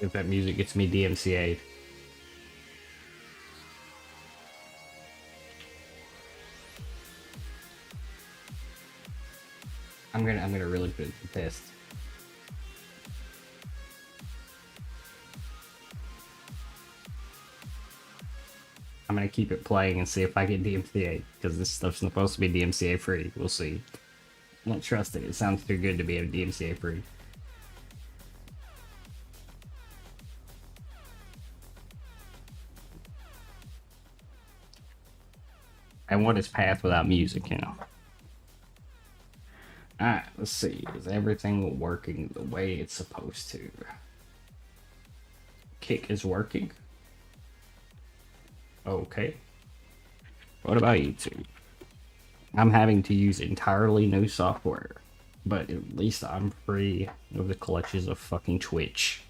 if that music gets me DMCA'd. I'm gonna really put it to the test. I'm gonna keep it playing and see if I get DMCA, because this stuff's supposed to be DMCA free. We'll see. I don't trust it. It sounds too good to be DMCA free. And what is Path without music, you know? Alright, let's see. Is everything working the way it's supposed to? Kick is working. Okay. What about YouTube? I'm having to use entirely new software, but at least I'm free of the clutches of fucking Twitch.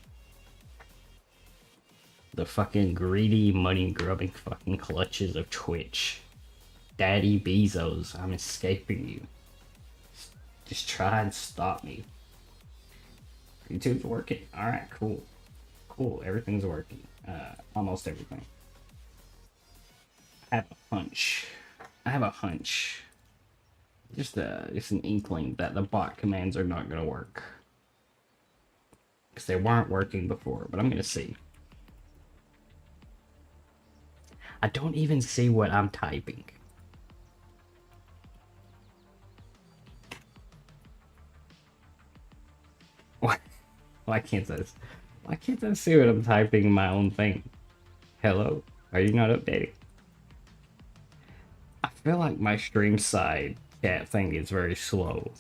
The fucking greedy, money grubbing fucking clutches of Twitch. Daddy Bezos, I'm escaping you. Just try and stop me. YouTube's working. Alright, cool. Cool, everything's working. Almost everything. I have a hunch. Just an inkling that the bot commands are not gonna work. Because they weren't working before, but I'm gonna see. I don't even see what I'm typing. Why can't I see what I'm typing in my own thing? Hello? Are you not updating? I feel like my stream side chat thing is very slow.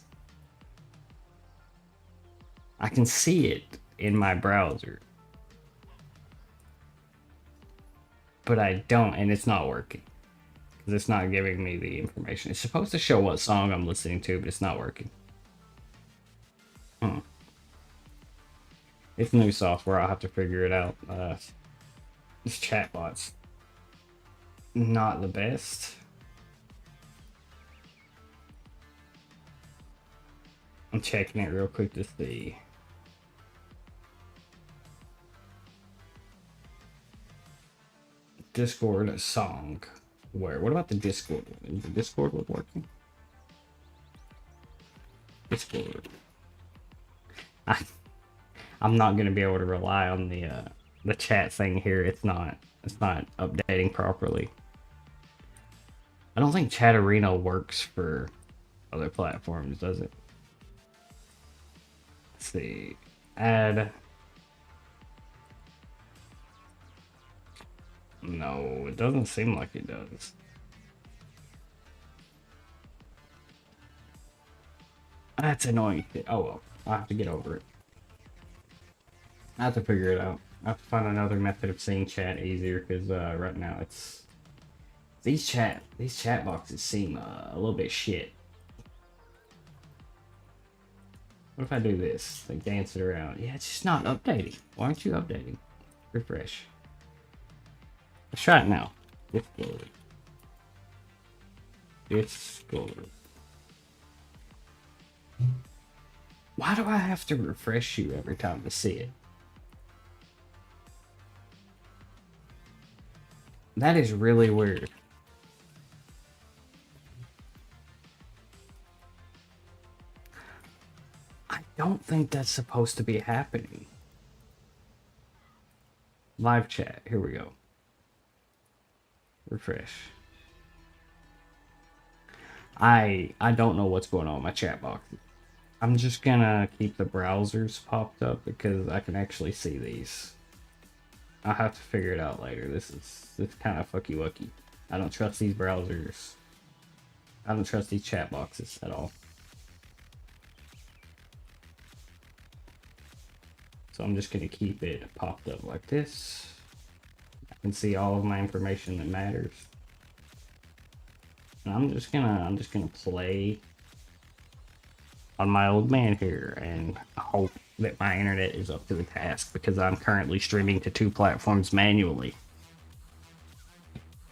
I can see it in my browser, but I don't, and it's not working. Because it's not giving me the information. It's supposed to show what song I'm listening to, but it's not working. It's new software, I'll have to figure it out. This chatbot's not the best. I'm checking it real quick to see. Discord song. Where? What about the Discord one? Is the Discord one working? Discord. I'm not gonna be able to rely on the chat thing here. It's not updating properly. I don't think Chat Arena works for other platforms, does it? Let's see. Add. No, it doesn't seem like it does. That's annoying. Oh well, I'll have to get over it. I have to figure it out. I have to find another method of seeing chat easier, because right now it's these chat boxes seem a little bit shit. What if I do this? Like dance it around? Yeah, it's just not updating. Why aren't you updating? Refresh. Let's try it now. Discord. Discord. Why do I have to refresh you every time to see it? That is really weird. I don't think that's supposed to be happening. Live chat. Here we go. Refresh. I don't know what's going on with my chat box. I'm just gonna keep the browsers popped up because I can actually see these. I'll have to figure it out later. This is kind of fucky wucky. I don't trust these browsers. I don't trust these chat boxes at all. So I'm just gonna keep it popped up like this. I can see all of my information that matters. And I'm just gonna play on my old man here and hope that my internet is up to the task, because I'm currently streaming to 2 platforms manually,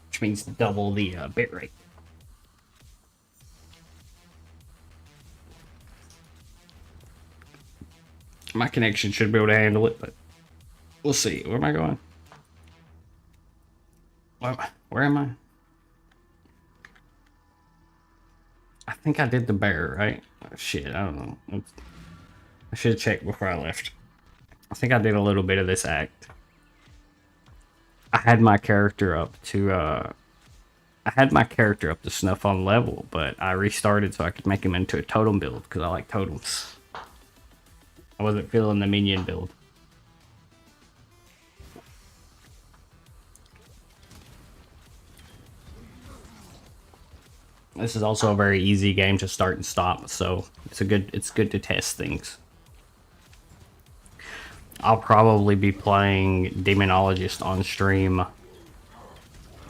which means double the bitrate. My connection should be able to handle it, but We'll see. Where am I going? Where am I? I think I did the bear, right? Oh, shit, I don't know. I should have checked before I left. I think I did a little bit of this act. I had my character up to snuff on level, but I restarted so I could make him into a totem build because I like totems. I wasn't feeling the minion build. This is also a very easy game to start and stop, so it's good to test things. I'll probably be playing Demonologist on stream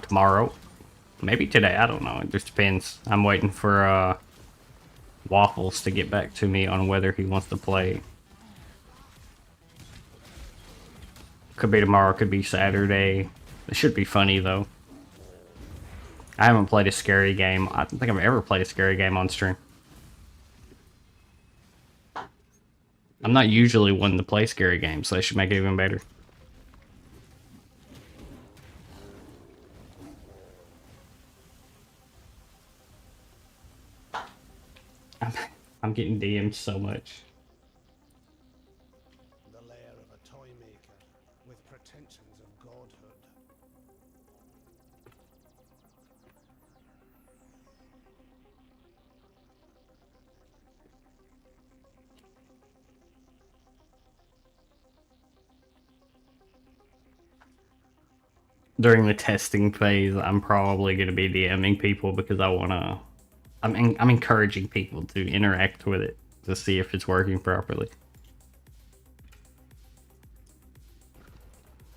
tomorrow. Maybe today, I don't know. It just depends. I'm waiting for Waffles to get back to me on whether he wants to play. Could be tomorrow, could be Saturday. It should be funny though. I haven't played a scary game. I don't think I've ever played a scary game on stream. I'm not usually one to play scary games, so they should make it even better. I'm getting DM'd so much. The lair of a toy maker with pretensions of godhood. During the testing phase, I'm probably going to be DMing people because I want to. I'm encouraging people to interact with it to see if it's working properly.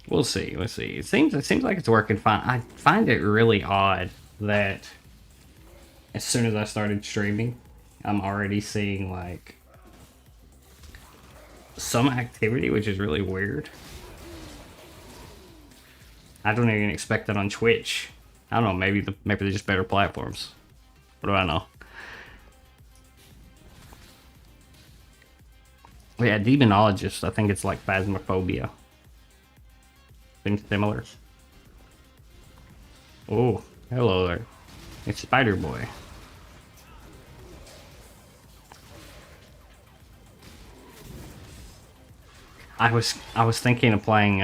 We'll see. Let's see. It seems like it's working fine. I find it really odd that as soon as I started streaming, I'm already seeing like some activity, which is really weird. I don't even expect that on Twitch. I don't know. Maybe they're just better platforms. What do I know? Yeah, Demonologist. I think it's like Phasmophobia. Things similar. Oh, hello there. It's Spider Boy. I was thinking of playing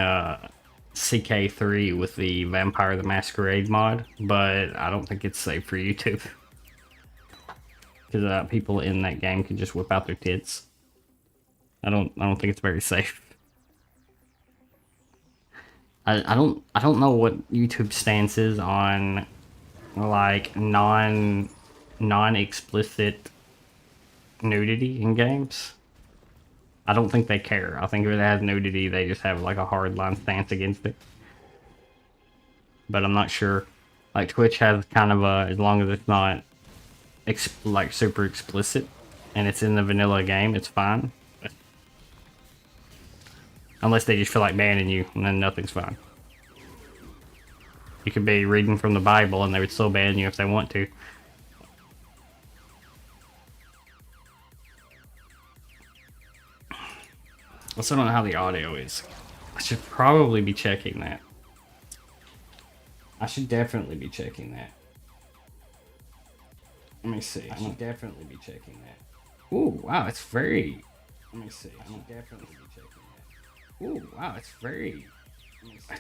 CK3 with the Vampire the Masquerade mod, but I don't think it's safe for YouTube. Because people in that game can just whip out their tits. I don't think it's very safe. I don't know what YouTube stance is on like non-explicit nudity in games. I don't think they care. I think if it has nudity, they just have like a hardline stance against it. But I'm not sure. Like Twitch has kind of a, as long as it's not like super explicit and it's in the vanilla game, it's fine. Unless they just feel like banning you, and then nothing's fine. You could be reading from the Bible and they would still ban you if they want to. I still don't know how the audio is. I should probably be checking that. I should definitely be checking that. Let me see. I should definitely be checking that. Ooh, wow, it's very... Let me see. I should definitely be checking that. Ooh, wow, it's very... Let me see.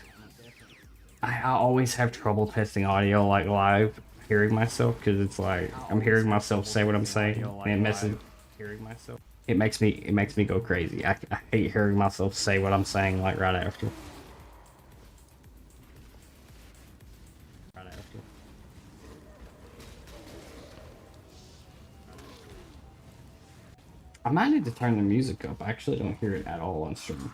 I always have trouble testing audio like live, hearing myself, because it's like I'm hearing myself say what I'm saying, and it messes. Hearing myself. It makes me go crazy. I hate hearing myself say what I'm saying like right after. I might need to turn the music up. I actually don't hear it at all on stream.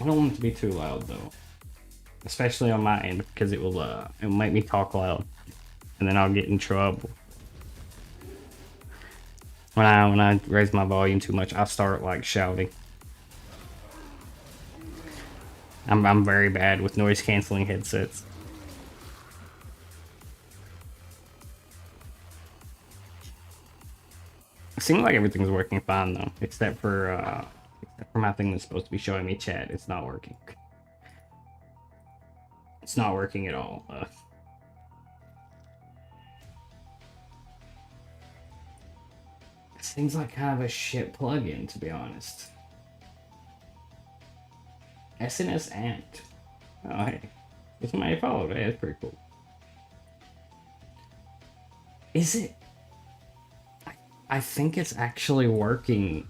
I don't want it to be too loud though, especially on my end because it'll make me talk loud, and then I'll get in trouble. When I raise my volume too much, I start like shouting. I'm very bad with noise canceling headsets. It seems like everything's working fine though, except for my thing that's supposed to be showing me chat. It's not working. It's not working at all. It seems like kind of a shit plugin, to be honest. SNS Ant. Oh, hey. Somebody followed. Hey, that's pretty cool. Is it? I think it's actually working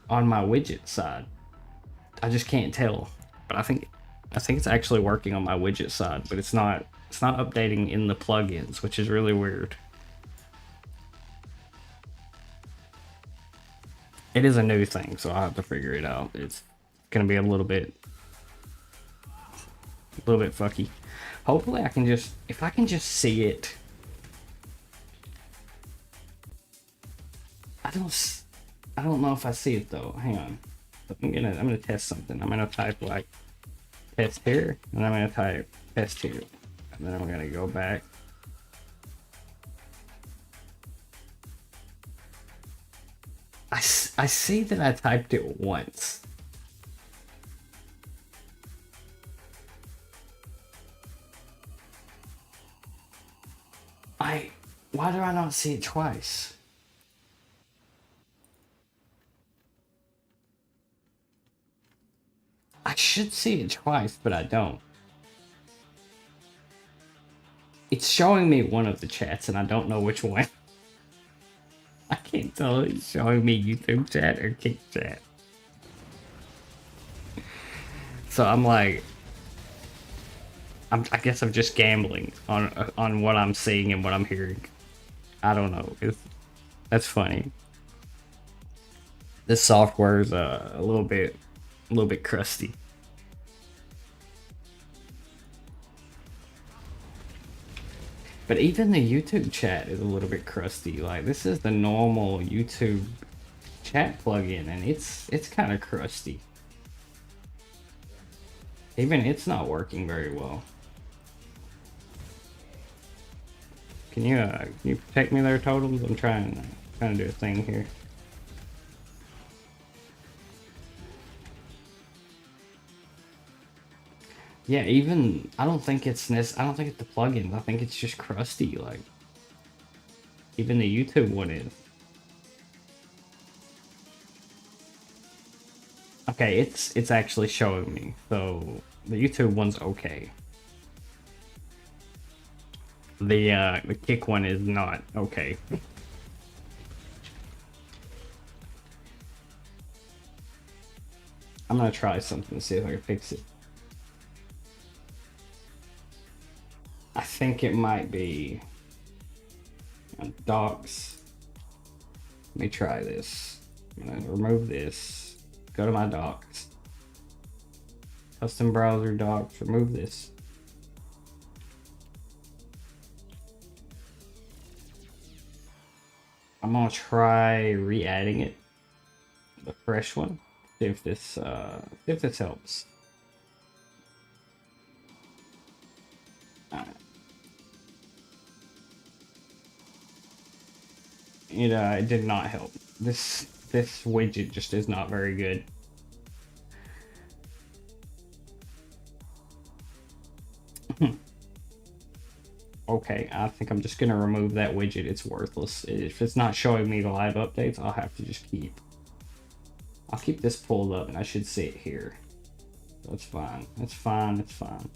on my widget side. I just can't tell. But I think it's actually working on my widget side, but it's not updating in the plugins, which is really weird. It is a new thing, so I'll have to figure it out. It's gonna be a little bit fucky. Hopefully I can just, if I can just see it. I don't know if I see it though. Hang on. I'm gonna test something. I'm gonna type like test here, and I'm gonna type test here, and then I'm gonna go back. I see that I typed it once. Why do I not see it twice? I should see it twice, but I don't. It's showing me one of the chats, and I don't know which one. I can't tell if it's showing me YouTube chat or Kick chat. So I'm like, I guess I'm just gambling on what I'm seeing and what I'm hearing. I don't know. That's funny. This software is a little bit crusty. But even the YouTube chat is a little bit crusty. Like, this is the normal YouTube chat plugin, and it's kind of crusty. Even it's not working very well. Can you protect me there, Totems? I'm trying to do a thing here. Yeah, even I don't think it's the plugin. I think it's just crusty. Like, even the YouTube one is. Okay, it's actually showing me. So the YouTube one's okay. The Kick one is not okay. I'm gonna try something to see if I can fix it. I think it might be docs. Let me try this. I'm gonna remove this. Go to my docs. Custom browser docs. Remove this. I'm gonna try re-adding it. The fresh one. See if this helps. It did not help. This widget just is not very good. Okay, I think I'm just gonna remove that widget. It's worthless. If it's not showing me the live updates, I'll have to just I'll keep this pulled up, and I should see it here. That's fine. That's fine. That's fine.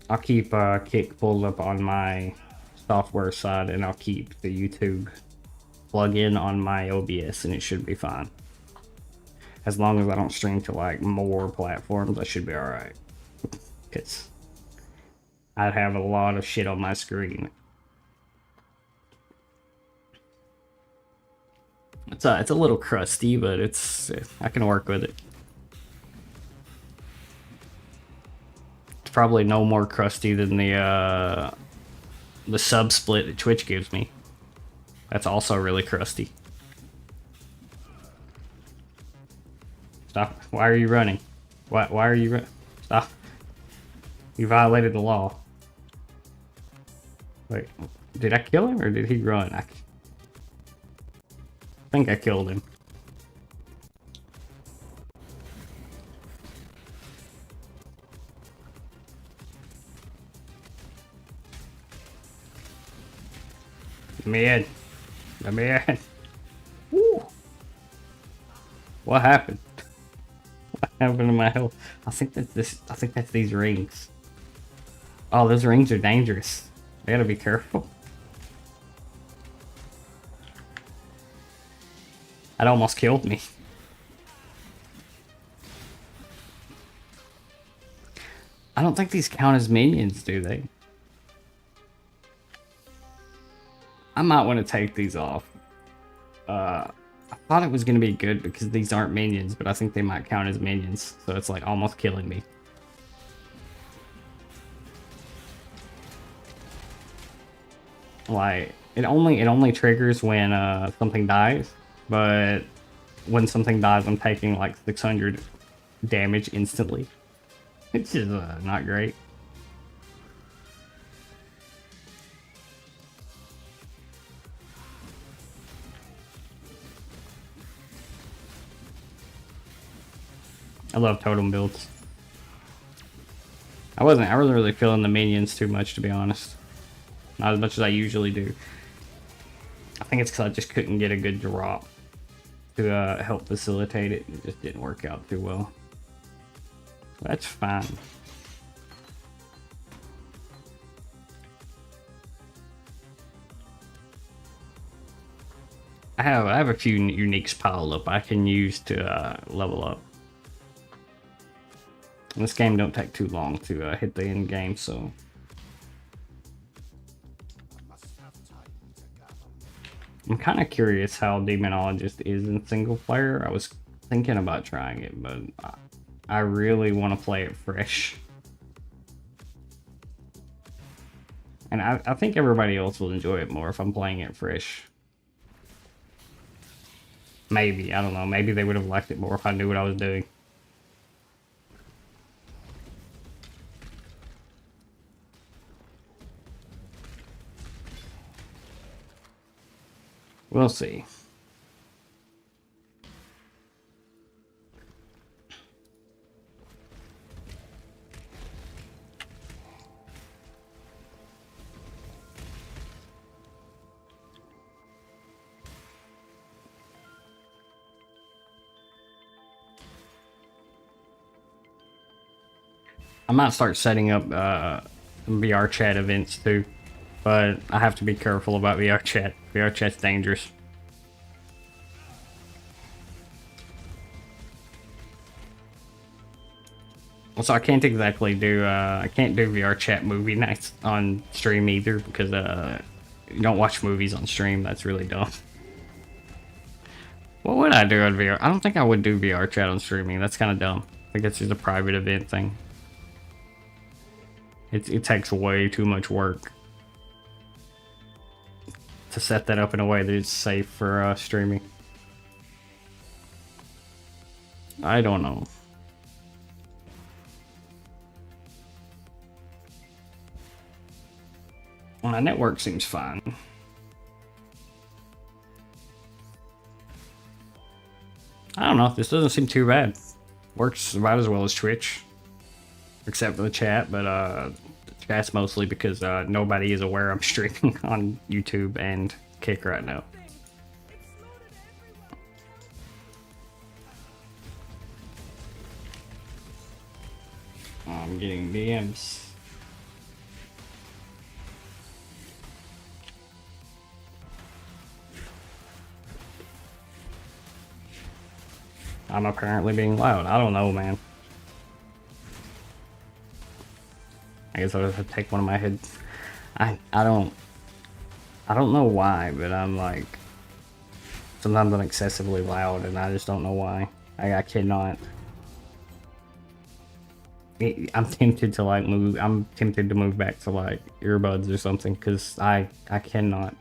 I'll keep Kick pulled up on my software side, and I'll keep the YouTube plugin on my OBS, and it should be fine. As long as I don't stream to like more platforms, I should be alright. Because I'd have a lot of shit on my screen. It's a little crusty, but I can work with it. It's probably no more crusty than the sub split that Twitch gives me. That's also really crusty. Stop. Why are you running? Why are you Stop. You violated the law. Wait, did I kill him or did he run? I think I killed him. Let me in. Let me in. Woo. What happened? What happened to my health? I think that's these rings. Oh, those rings are dangerous. I gotta be careful. That almost killed me. I don't think these count as minions, do they? I might want to take these off. I thought it was going to be good because these aren't minions, but I think they might count as minions. So it's like almost killing me. Like, it only triggers when something dies, but when something dies, I'm taking like 600 damage instantly. Which is not great. I love totem builds. I wasn't really feeling the minions too much, to be honest. Not as much as I usually do. I think it's because I just couldn't get a good drop to help facilitate it. It just didn't work out too well. That's fine. I have a few uniques piled up I can use to level up. And this game don't take too long to hit the end game, so I'm kind of curious how Demonologist is in single player. I was thinking about trying it, but I really want to play it fresh. And I think everybody else will enjoy it more if I'm playing it fresh. Maybe, I don't know. Maybe they would have liked it more if I knew what I was doing. We'll see. I might start setting up VR chat events too, but I have to be careful about VR chat. VR chat's dangerous. Also, I can't exactly do I can't do VR chat movie nights on stream either because you don't watch movies on stream. That's really dumb. What would I do on VR? I don't think I would do VR chat on streaming. That's kind of dumb. I think it's just a private event thing. It takes way too much work to set that up in a way that it's safe for streaming. I don't know. My network seems fine. I don't know. This doesn't seem too bad. Works about as well as Twitch. Except for the chat, but the chat's mostly because nobody is aware I'm streaming on YouTube and Kick right now. I'm getting DMs. I'm apparently being loud. I don't know, man. I guess I'll have to take one of my heads. I don't know why, but I'm like sometimes I'm excessively loud and I just don't know why. I cannot. I'm tempted to like move. I'm tempted to move back to like earbuds or something because I cannot.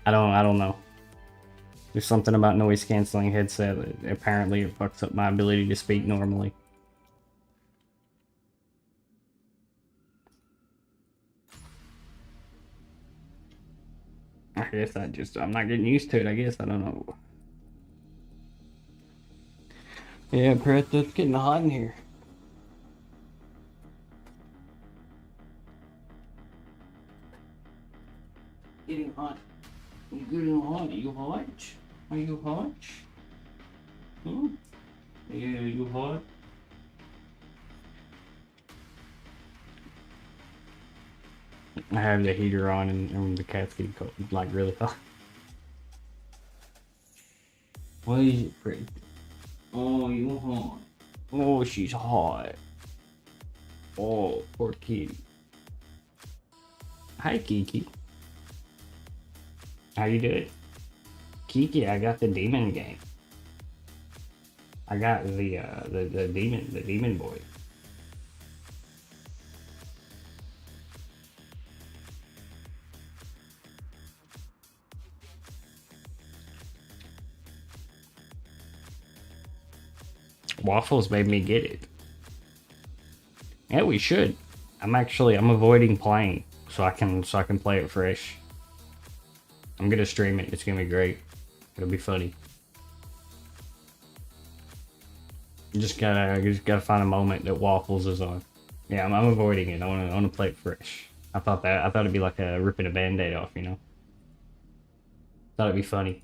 I don't know. There's something about noise canceling headset that apparently it fucks up my ability to speak normally. I guess I'm not getting used to it, I guess. I don't know. Yeah, Brett, it's getting hot in here. Getting hot. You getting hot? Are you hot? Are you hot? Hmm? Yeah, you hot? I have the heater on and the cat's getting cold, like really hot. Why is it pretty? Oh, you hot. Oh, she's hot. Oh, poor kitty. Hi, Kiki. How you doing? Kiki, I got the demon game. I got the demon boy. Waffles made me get it. Yeah, we should. I'm avoiding playing so I can play it fresh. I'm gonna stream it. It's gonna be great. It'll be funny. You just gotta find a moment that Waffles is on. Yeah, I'm avoiding it. I wanna play it fresh. I thought it'd be like a ripping a band-aid off, you know. Thought it'd be funny.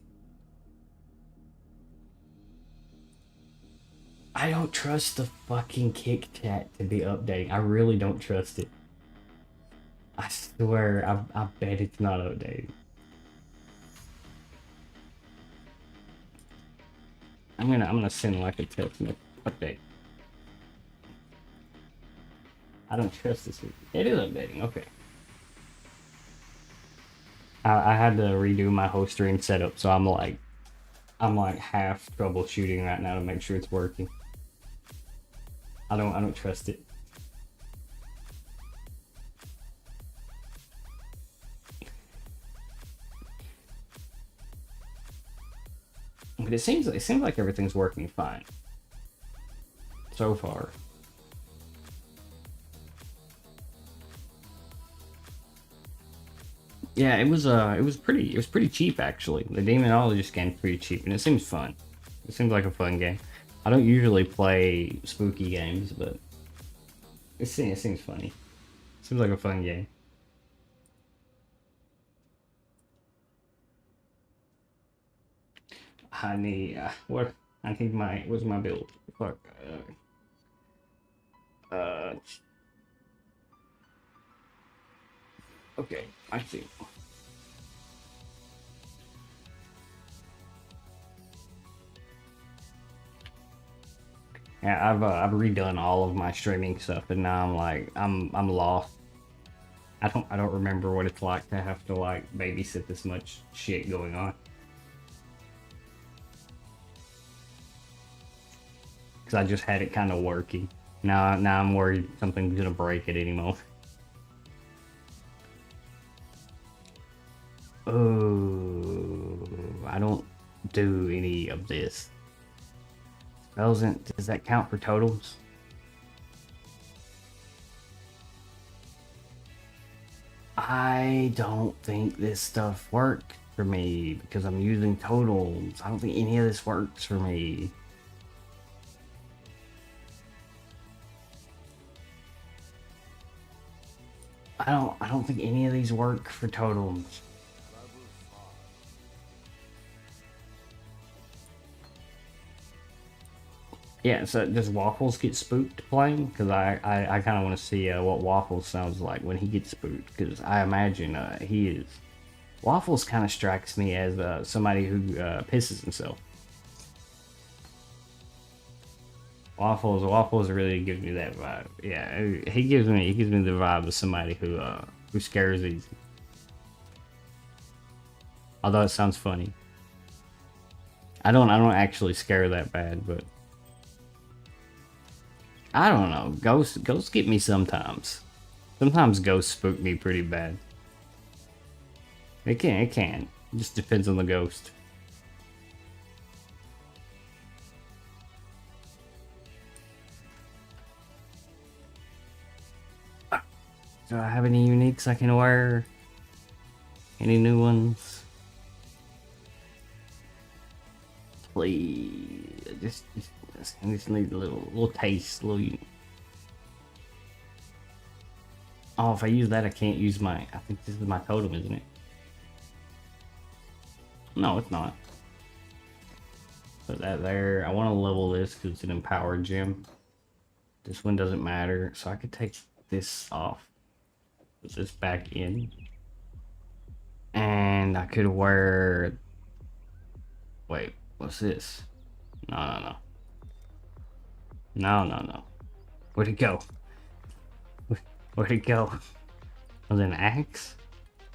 I don't trust the fucking Kick chat to be updating. I really don't trust it. I swear, I bet it's not updating. I'm gonna send like a text message update. I don't trust this. It is updating. Okay. I had to redo my host stream setup, so I'm like half troubleshooting right now to make sure it's working. I don't trust it. But it seems like everything's working fine so far. Yeah, it was pretty cheap actually. The Demonologist game's pretty cheap, and it seems fun. It seems like a fun game. I don't usually play spooky games, but it seems funny. It seems like a fun game. I need what? I need my what's my build? Fuck. Uh, okay, I see. Yeah, I've redone all of my streaming stuff, and now I'm lost. I don't remember what it's like to have to like babysit this much shit going on. Because I just had it kind of working. Now I'm worried something's gonna break at any moment. Oh, I don't do any of this. Does that count for totals? I don't think this stuff worked for me because I'm using totals. I don't think any of this works for me. I don't think any of these work for totals. Yeah, so does Waffles get spooked playing? Because I kind of want to see what Waffles sounds like when he gets spooked. Because I imagine he is. Waffles kind of strikes me as somebody who pisses himself. Waffles really gives me that vibe. Yeah, he gives me the vibe of somebody who scares easy. Although it sounds funny. I don't actually scare that bad, but I don't know. Ghosts get me sometimes. Sometimes ghosts spook me pretty bad. It can. Just depends on the ghost. Do I have any uniques I can wear? Any new ones? Please, I just need a little taste, Oh, if I use that, I can't use my. I think this is my totem, isn't it? No, it's not. Put that there. I want to level this because it's an empowered gem. This one doesn't matter, so I could take this off. Put this back in. And I could wear... Wait, what's this? No. No. Where'd it go? Where'd it go? Was it an axe?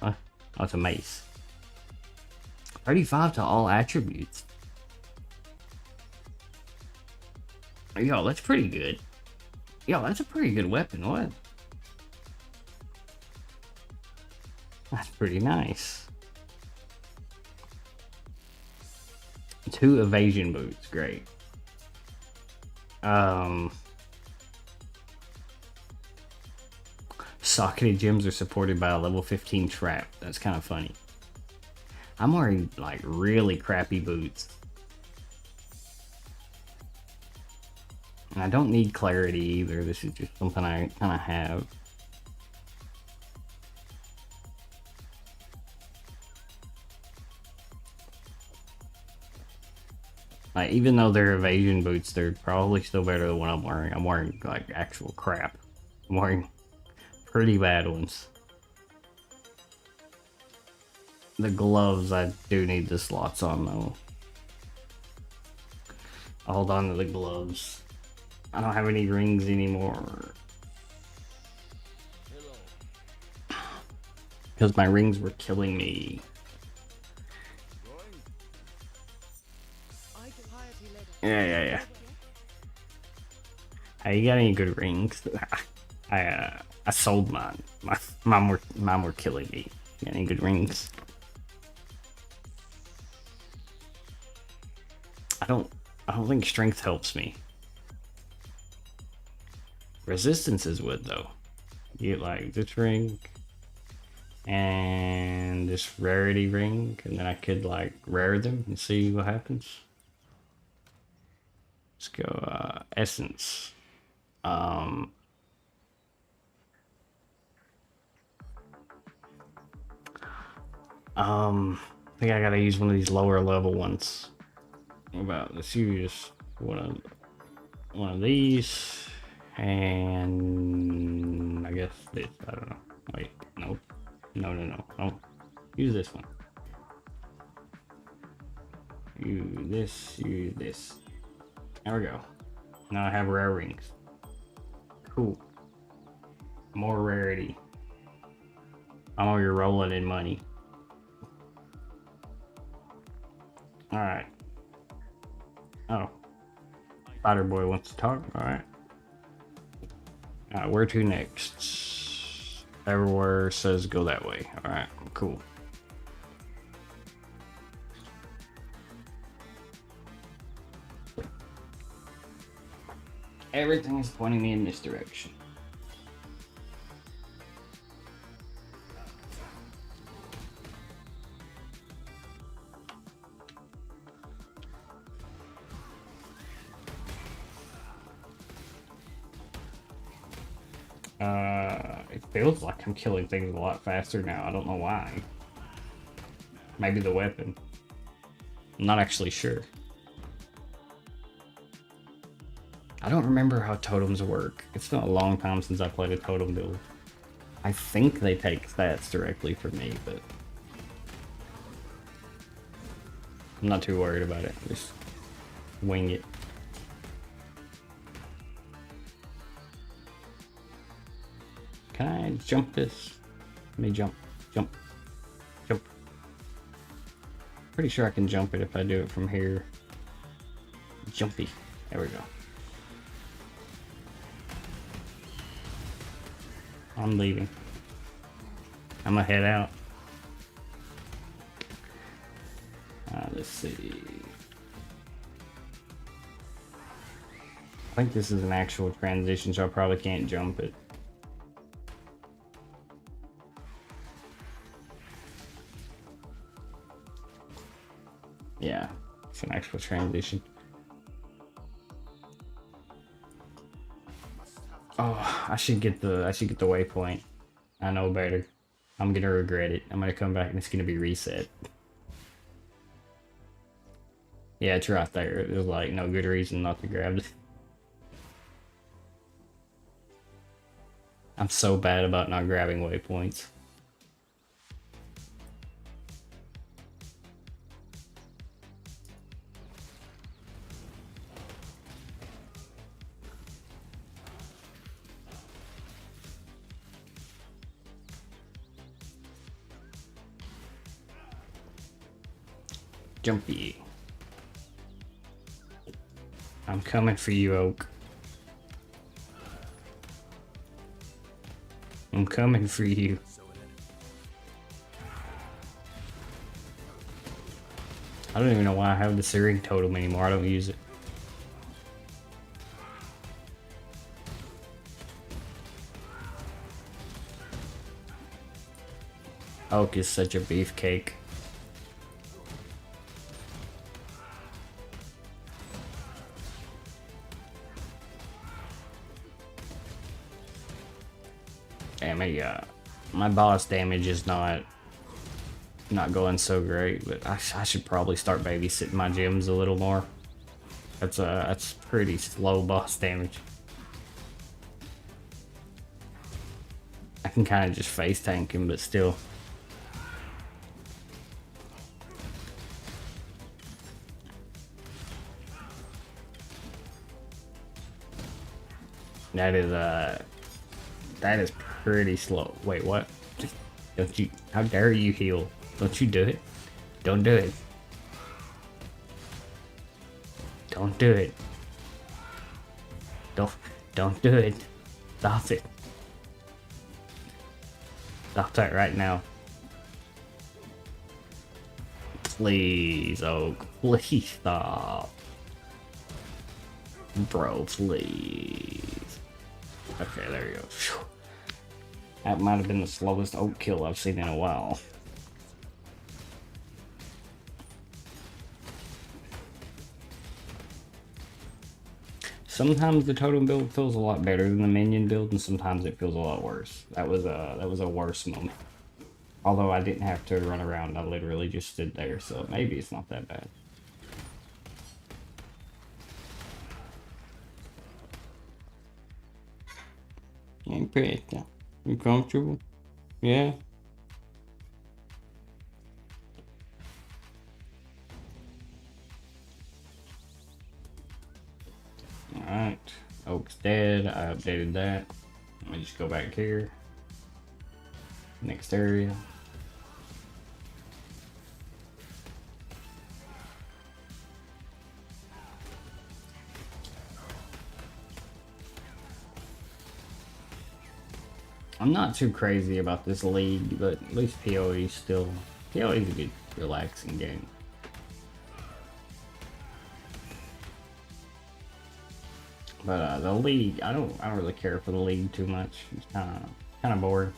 Oh, it's a mace. 35 to all attributes. Yo, that's pretty good. Yo, that's a pretty good weapon. What? That's pretty nice. 2 evasion boots. Great. Socketed gems are supported by a level 15 trap. That's kind of funny. I'm wearing like really crappy boots. And I don't need clarity either. This is just something I kind of have. Like, even though they're evasion boots, they're probably still better than what I'm wearing. I'm wearing like actual crap. I'm wearing pretty bad ones. The gloves, I do need the slots on though. I'll hold on to the gloves. I don't have any rings anymore. Because my rings were killing me. Yeah. Hey, you got any good rings? I sold mine. Mine were killing me. You got any good rings? I don't think strength helps me. Resistance is wood though. You get like this ring and this rarity ring, and then I could like rare them and see what happens. Let's go essence. I think I gotta use one of these lower level ones. What about, let's use one of these, and I guess this. I don't know. Wait, no. Oh, use this one. Use this. There we go. Now I have rare rings. Cool. More rarity. I'm over here rolling in money. Alright. Oh. Spider Boy wants to talk. Alright. Alright, where to next? Everywhere says go that way. Alright, cool. Everything is pointing me in this direction. It feels like I'm killing things a lot faster now. I don't know why. Maybe the weapon. I'm not actually sure. I don't remember how totems work. It's been a long time since I played a totem build. I think they take stats directly from me, but I'm not too worried about it. Just wing it. Can I jump this? Let me jump. Pretty sure I can jump it if I do it from here. Jumpy. There we go. I'm leaving. I'm gonna head out. Let's see. I think this is an actual transition, so I probably can't jump it. Yeah, it's an actual transition. Oh, I should get the waypoint. I know better. I'm gonna regret it. I'm gonna come back and it's gonna be reset. Yeah, it's right there. There's like no good reason not to grab it. I'm so bad about not grabbing waypoints. Jumpy. I'm coming for you, Oak. I'm coming for you. I don't even know why I have the searing totem anymore. I don't use it. Oak is such a beefcake. Damn it, yeah. My boss damage is not going so great, but I should probably start babysitting my gems a little more. That's pretty slow boss damage. I can kind of just face tank him, but still. That is pretty slow. Wait, what? Don't you? How dare you heal? Don't you do it? Don't do it. Don't do it. Don't do it. Stop it. Stop that right now. Please, Oak. Please stop. Bro, please. Okay, there you go. Whew. That might have been the slowest Oak kill I've seen in a while. Sometimes the totem build feels a lot better than the minion build, and sometimes it feels a lot worse. That was a worse moment. Although I didn't have to run around, I literally just stood there, so maybe it's not that bad. Ain't pretty. You comfortable? Yeah. Alright. Oak's dead. I updated that. Let me just go back here. Next area. I'm not too crazy about this league, but at least PoE is still... PoE is a good, relaxing game. But the league, I don't really care for the league too much. It's kind of boring.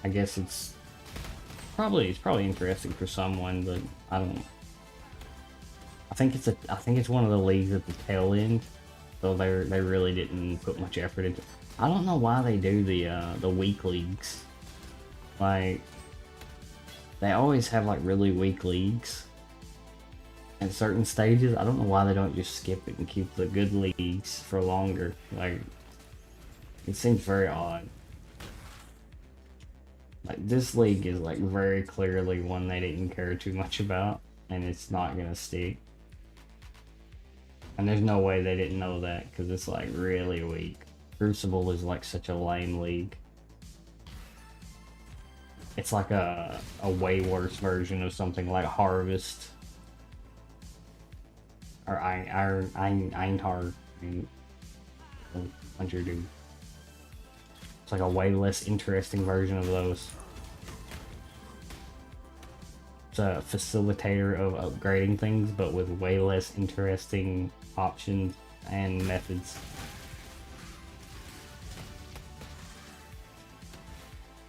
I guess it's probably interesting for someone, but I don't. I think it's one of the leagues at the tail end, so they really didn't put much effort into. I don't know why they do the weak leagues. Like they always have like really weak leagues at certain stages. I don't know why they don't just skip it and keep the good leagues for longer. Like it seems very odd. Like this league is like very clearly one they didn't care too much about, and it's not gonna stick. And there's no way they didn't know that, because it's like really weak. Crucible is like such a lame league. It's like a way worse version of something like Harvest. Or Einhard. Puncher dude. It's like a way less interesting version of those. it's a facilitator of upgrading things, but with way less interesting options and methods.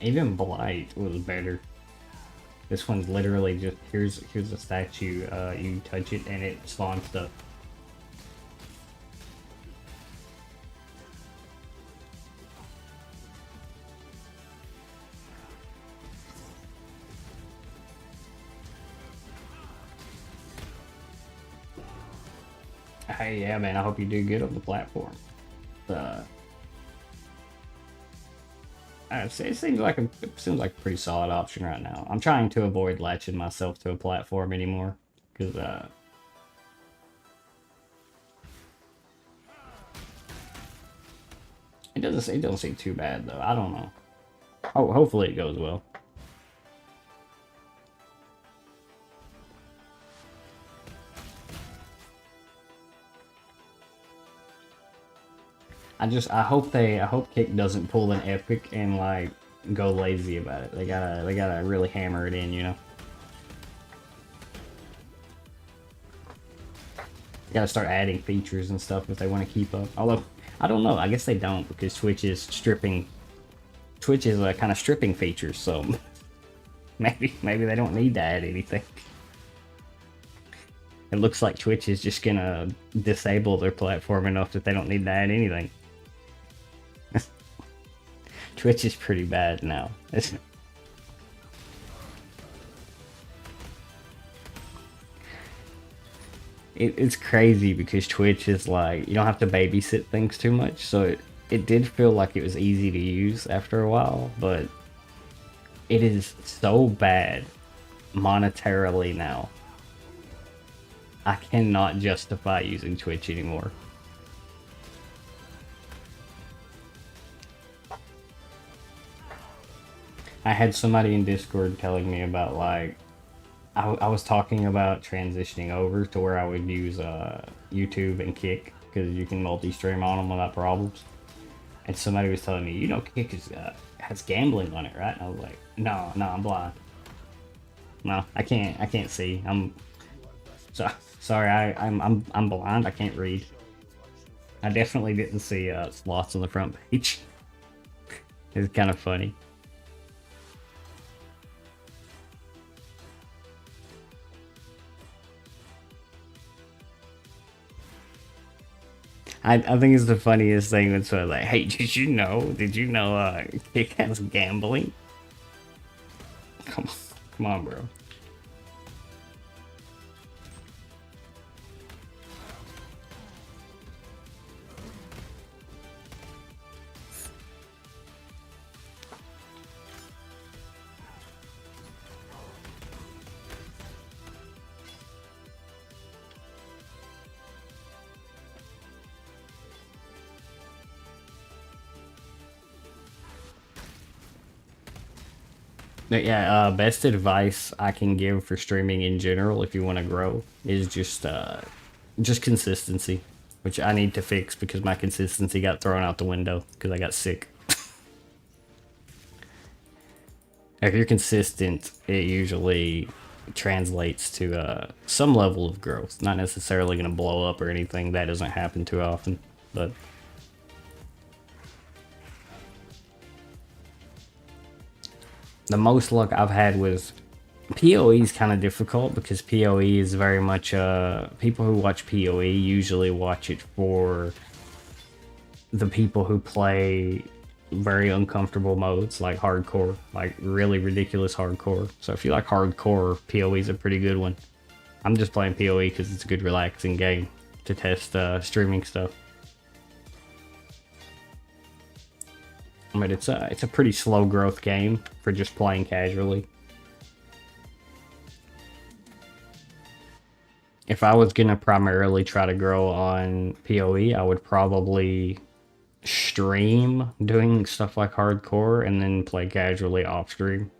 Even Blight was better. This one's literally just here's a statue. You touch it and it spawns stuff. Hey, yeah, man. I hope you do good on the platform. It seems like a pretty solid option right now. I'm trying to avoid latching myself to a platform anymore because it doesn't seem too bad though. I don't know. Oh, hopefully it goes well. I hope Kick doesn't pull an epic and like go lazy about it. They gotta really hammer it in, you know. They gotta start adding features and stuff if they want to keep up. Although I don't know, I guess they don't because Twitch is stripping. Twitch is kind of stripping features, so maybe they don't need to add anything. It looks like Twitch is just gonna disable their platform enough that they don't need to add anything. Twitch is pretty bad now. It's crazy because Twitch is like, you don't have to babysit things too much, so it did feel like it was easy to use after a while, but it is so bad monetarily now. I cannot justify using Twitch anymore. I had somebody in Discord telling me about like I was talking about transitioning over to where I would use YouTube and Kick because you can multi-stream on them without problems. And somebody was telling me, you know, Kick is has gambling on it, right? And I was like, no, I'm blind. No, I can't see. Sorry. I'm blind. I can't read. I definitely didn't see slots on the front page. It's kind of funny. I think it's the funniest thing when someone's like, hey, did you know Kick has gambling? Come on, bro. But yeah, best advice I can give for streaming in general, if you want to grow, is just consistency, which I need to fix because my consistency got thrown out the window because I got sick. If you're consistent, it usually translates to some level of growth. Not necessarily going to blow up or anything. That doesn't happen too often, but the most luck I've had with PoE is kind of difficult because PoE is very much people who watch PoE usually watch it for the people who play very uncomfortable modes like hardcore, like really ridiculous hardcore. So if you like hardcore, PoE is a pretty good one. I'm just playing PoE because it's a good relaxing game to test streaming stuff. But it's a pretty slow growth game for just playing casually. If I was gonna primarily try to grow on PoE, I would probably stream doing stuff like hardcore and then play casually off stream.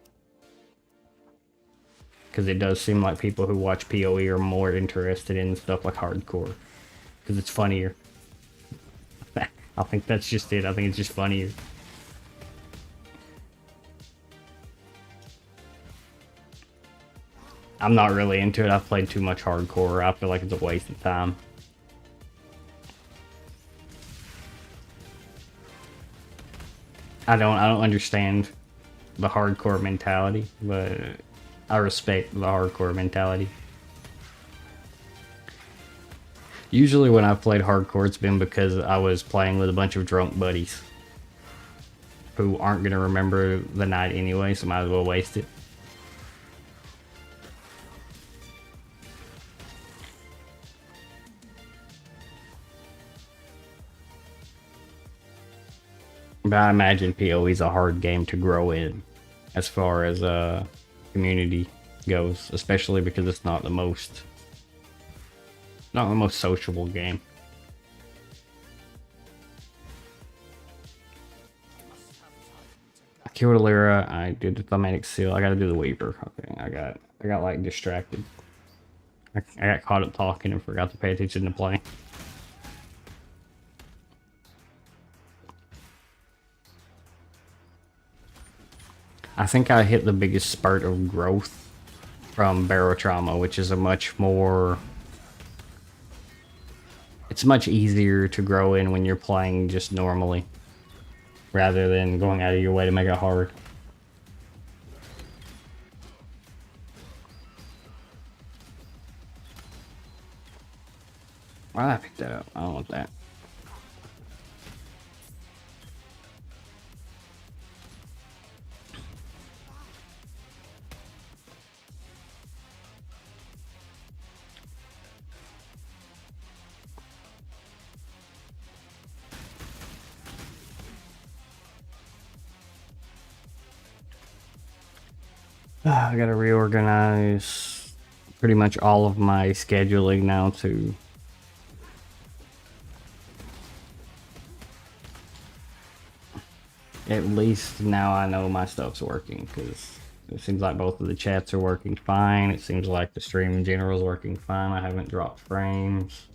Because it does seem like people who watch PoE are more interested in stuff like hardcore. Because it's funnier. I think that's just it. I think it's just funnier. I'm not really into it. I've played too much hardcore. I feel like it's a waste of time. I don't understand the hardcore mentality, but I respect the hardcore mentality. Usually when I've played hardcore, it's been because I was playing with a bunch of drunk buddies who aren't going to remember the night anyway, so might as well waste it. But I imagine PoE is a hard game to grow in as far as community goes, especially because it's not the most sociable game. I killed a Lyra. I did the thematic seal. I got to do the Weaver. Okay, I got like distracted. I got caught up talking and forgot to pay attention to playing. I think I hit the biggest spurt of growth from Barotrauma, which is a much more... It's much easier to grow in when you're playing just normally, rather than going out of your way to make it hard. Why did I pick that up? I don't want that. I gotta reorganize pretty much all of my scheduling now to at least now I know my stuff's working, because it seems like both of the chats are working fine. It seems like the stream in general is working fine. I haven't dropped frames.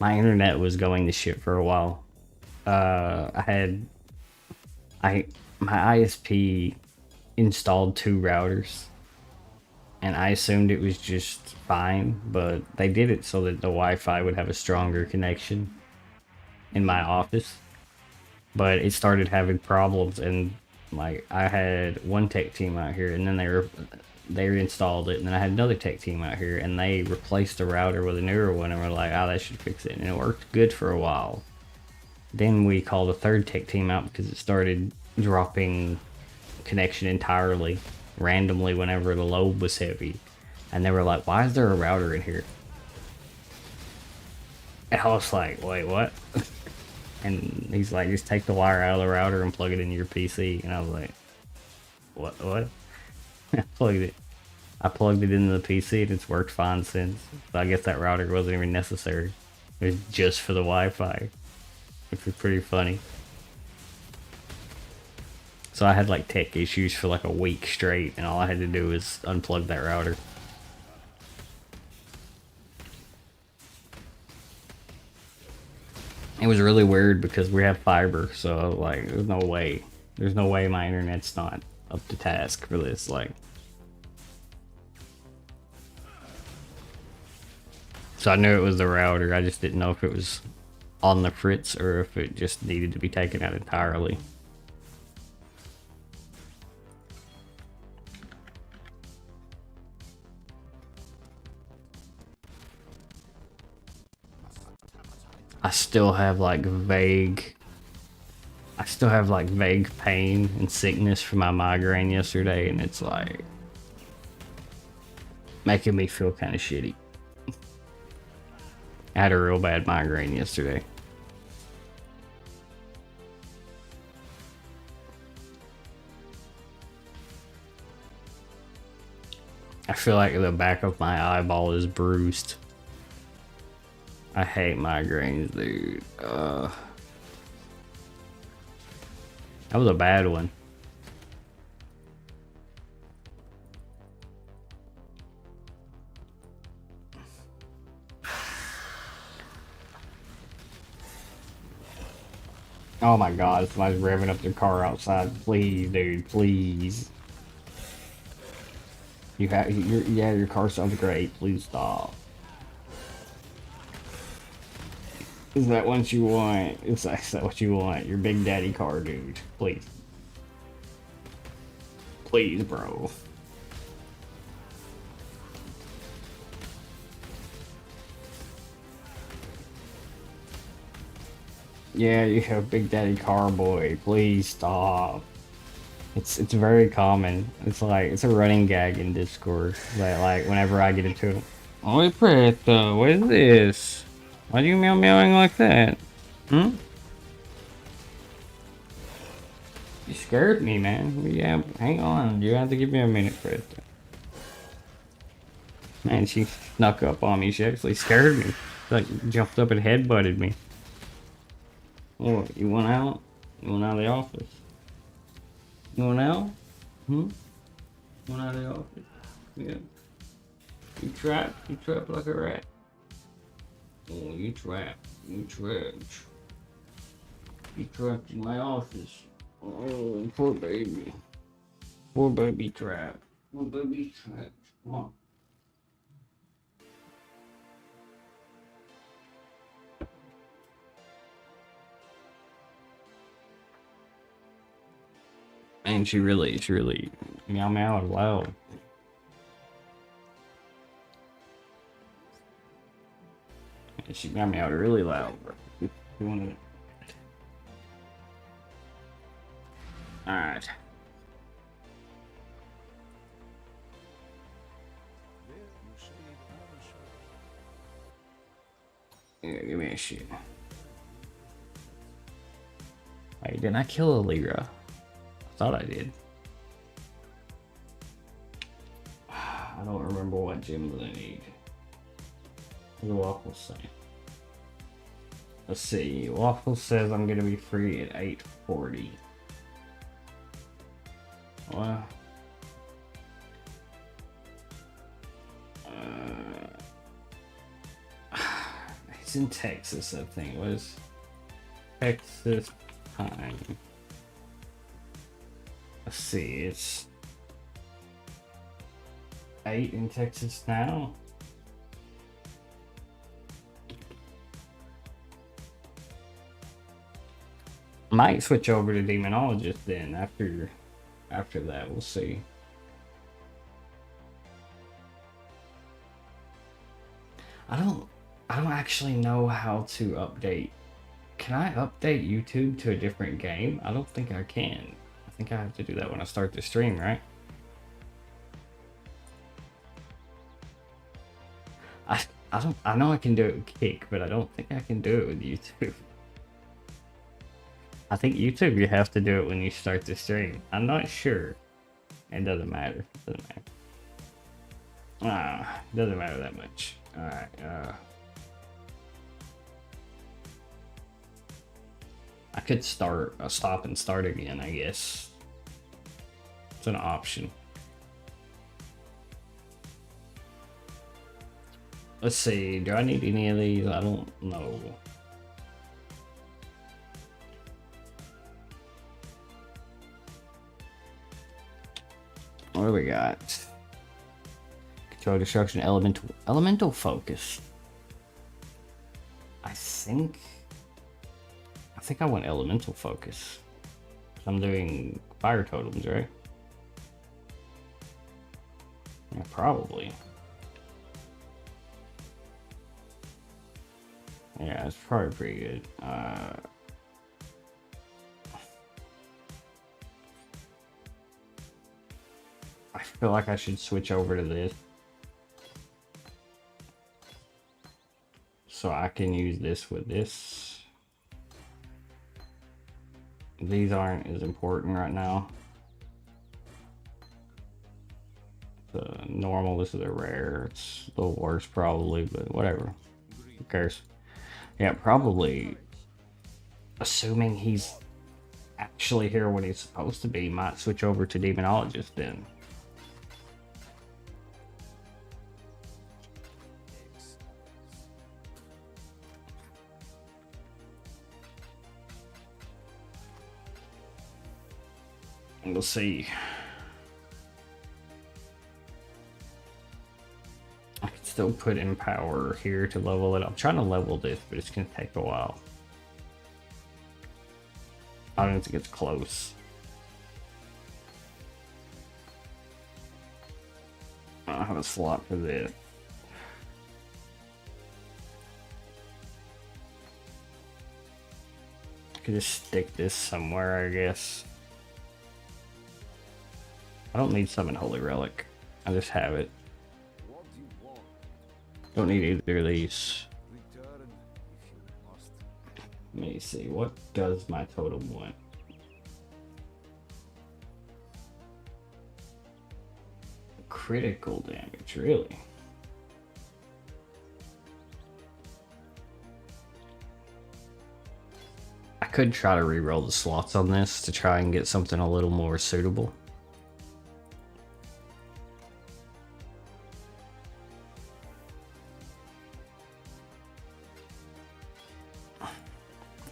My internet was going to shit for a while. My ISP installed 2 routers, and I assumed it was just fine, but they did it so that the Wi-Fi would have a stronger connection in my office. But it started having problems, and like I had one tech team out here, and then they installed it, and then I had another tech team out here, and they replaced the router with a newer one, and we're like, oh, that should fix it, and it worked good for a while. Then we called a third tech team out because it started dropping connection entirely randomly whenever the load was heavy, and they were like, why is there a router in here? And I was like, wait, what? And he's like, just take the wire out of the router and plug it into your PC. And I was like, what? I plugged it into the PC and it's worked fine since. So I guess that router wasn't even necessary. It was just for the Wi-Fi, which was pretty funny. So I had like tech issues for like a week straight, and all I had to do was unplug that router. It was really weird because we have fiber, so like there's no way my internet's not up to task for this. Like, so I knew it was the router. I just didn't know if it was on the fritz or if it just needed to be taken out entirely. I still have like vague pain and sickness from my migraine yesterday, and it's like making me feel kind of shitty. I had a real bad migraine yesterday. I feel like the back of my eyeball is bruised. I hate migraines, dude. That was a bad one. Oh my god, somebody's revving up their car outside. Please, dude, please. your car sounds great. Please stop. Is that what you want? Is that what you want? Your big daddy car, dude. Please. Please, bro. Yeah, you have Big Daddy Carboy. Please stop. It's very common. It's a running gag in Discord. That like whenever I get into it. Oh, Preto, what is this? Why are you meowing like that? Hmm? You scared me, man. Yeah, hang on. You have to give me a minute, Preto. Man, she snuck up on me. She actually scared me. Like jumped up and headbutted me. Oh, you want out? You want out of the office? You want out? Hmm? You want out of the office? Yeah. You trapped? You trapped like a rat? Oh, you trapped. You trapped. You trapped in my office. Oh, poor baby. Poor baby trapped. Poor baby trapped. Come on. Man, she really meow meow loud. She meow meowed really loud. You wanna... Alright. Yeah, give me a shit. Wait, didn't I kill a Lyra? I thought I did. I don't remember what gems I need. What do Waffles say? Let's see. Waffles says I'm gonna be free at 8:40. Well, it's in Texas, I think. What is Texas time? Let's see. It's 8 in Texas now. Might switch over to Demonologist then after that. We'll see. I don't actually know how to update. Can I update YouTube to a different game? I don't think I can. I think I have to do that when I start the stream, right? I know I can do it with Kick, but I don't think I can do it with YouTube. I think YouTube you have to do it when you start the stream. I'm not sure. It doesn't matter. It doesn't matter. It doesn't matter that much. Alright, I could stop and start again, I guess. It's an option. Let's see, do I need any of these? I don't know. What do we got? Control destruction, elemental focus. I think I want elemental focus. I'm doing fire totems, right? Yeah, probably. Yeah, it's probably pretty good. I feel like I should switch over to this. So I can use this with this. These aren't as important right now. The normal, this is a rare. It's a little worse probably, but whatever. Who cares? Yeah, probably. Assuming he's actually here when he's supposed to be, might switch over to Demonologist then. We'll see. Still put in power here to level it. I'm trying to level this, but it's gonna take a while. I don't think it's close. I don't have a slot for this. I could just stick this somewhere, I guess. I don't need summon Holy Relic. I just have it. Don't need either of these. Let me see, what does my totem want? Critical damage, really? I could try to re-roll the slots on this to try and get something a little more suitable.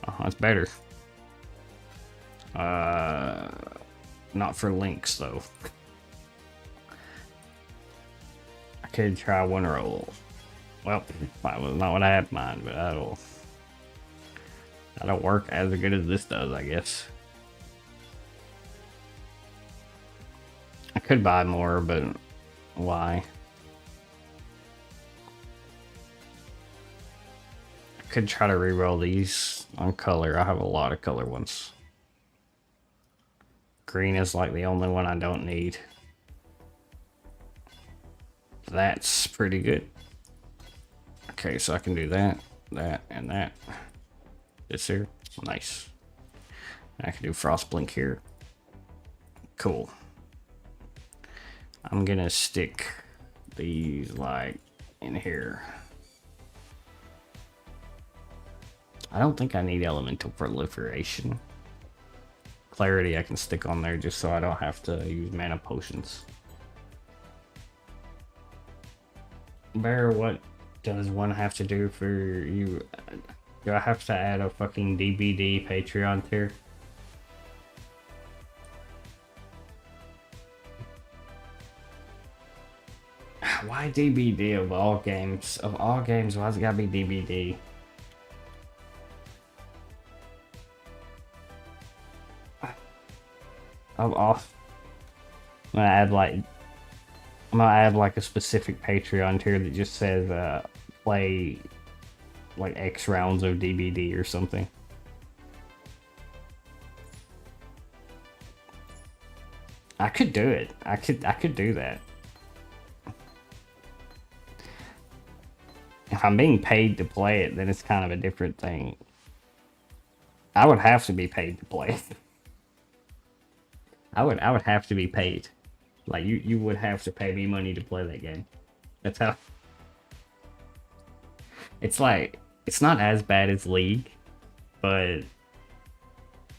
Oh, that's better. Not for links though. I could try one roll. Well, that was not what I had in mind, but that'll work as good as this does, I guess. I could buy more, but why? I could try to re-roll these on color. I have a lot of color ones. Green is like the only one I don't need. That's pretty good. Okay, so I can do that, that, and that. This here, nice. I can do Frost Blink here. Cool. I'm gonna stick these like in here. I don't think I need Elemental Proliferation. Clarity I can stick on there just so I don't have to use mana potions. Bear, what does one have to do for you? Do I have to add a fucking DBD Patreon tier? Why DBD of all games? Of all games, why's it gotta be DBD? I'm off. I'm gonna add like a specific Patreon tier that just says play like X rounds of DBD or something. I could do it. I could do that. If I'm being paid to play it, then it's kind of a different thing. I would have to be paid to play it. I would have to be paid. Like you would have to pay me money to play that game. That's how. It's like it's not as bad as League, but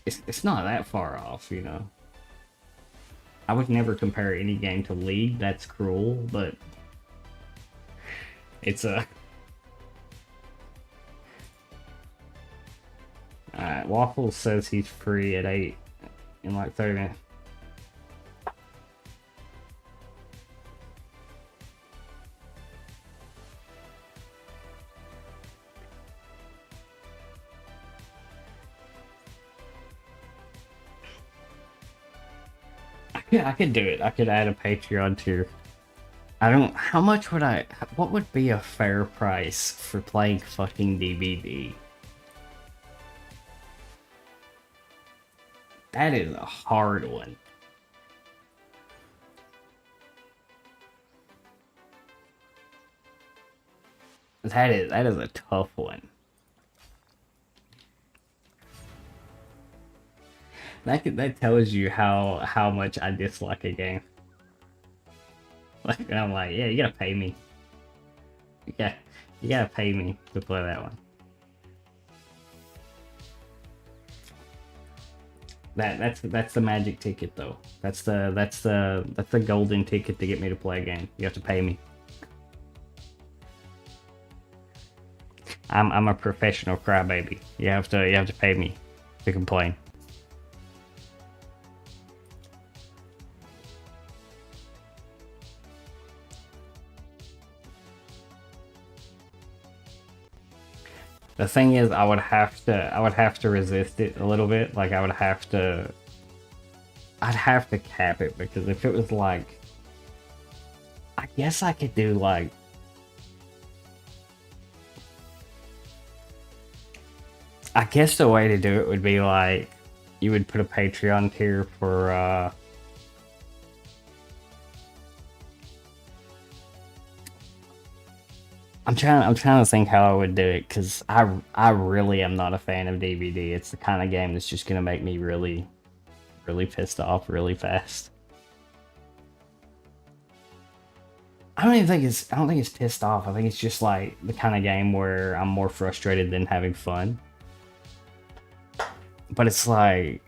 it's not that far off, you know. I would never compare any game to League. That's cruel, but it's a. Alright, Waffles says he's free at 8 in like 30 minutes. Yeah, I could do it. I could add a Patreon tier. I don't. How much would I? What would be a fair price for playing fucking DBD? That is a hard one. That is a tough one. That tells you how much I dislike a game. Like I'm like, yeah, you gotta pay me. Yeah, you gotta pay me to play that one. That's the magic ticket though. That's the golden ticket to get me to play a game. You have to pay me. I'm a professional crybaby. You have to pay me to complain. The thing is, I would have to resist it a little bit. Like I'd have to cap it because if it was like, I guess I could do like, I guess the way to do it would be like, you would put a Patreon tier for, I'm trying to think how I would do it because I really am not a fan of DVD. It's the kind of game that's just gonna make me really, really pissed off really fast. I don't think it's pissed off. I think it's just like the kind of game where I'm more frustrated than having fun. But it's like,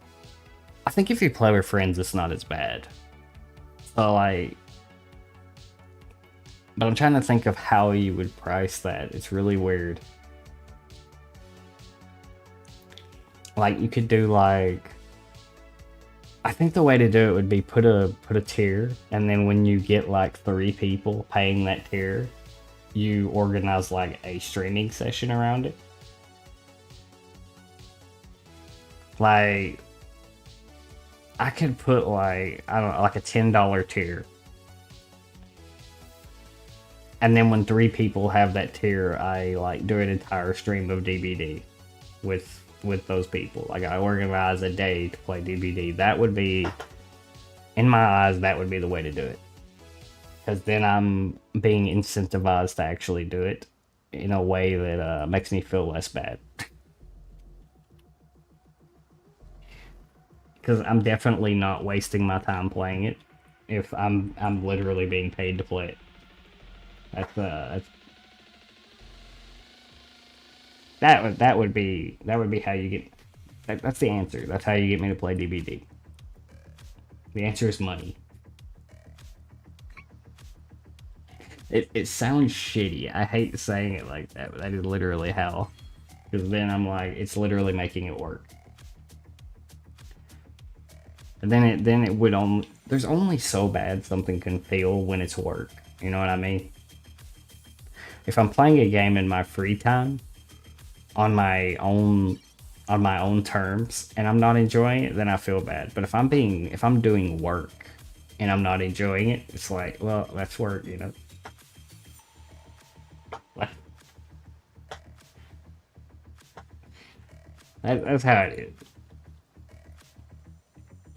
I think if you play with friends, it's not as bad. So like, but I'm trying to think of how you would price that. It's really weird. Like you could do like, I think the way to do it would be put a tier, and then when you get like 3 people paying that tier, you organize like a streaming session around it. Like I could put like, I don't know, like a $10 tier. And then when 3 people have that tier, I like do an entire stream of DBD with those people. Like I organize a day to play DBD. That would be, in my eyes, that would be the way to do it. Because then I'm being incentivized to actually do it in a way that makes me feel less bad. Because I'm definitely not wasting my time playing it if I'm literally being paid to play it. That's that would be how you get. That's the answer. That's how you get me to play DBD. The answer is money. It sounds shitty. I hate saying it like that, but that is literally how. Because then I'm like, it's literally making it work. And then it would only, there's only so bad something can feel when it's work. You know what I mean? If I'm playing a game in my free time on my own terms and I'm not enjoying it, then I feel bad. But if I'm doing work and I'm not enjoying it, it's like, well, that's work, you know. That's how it is.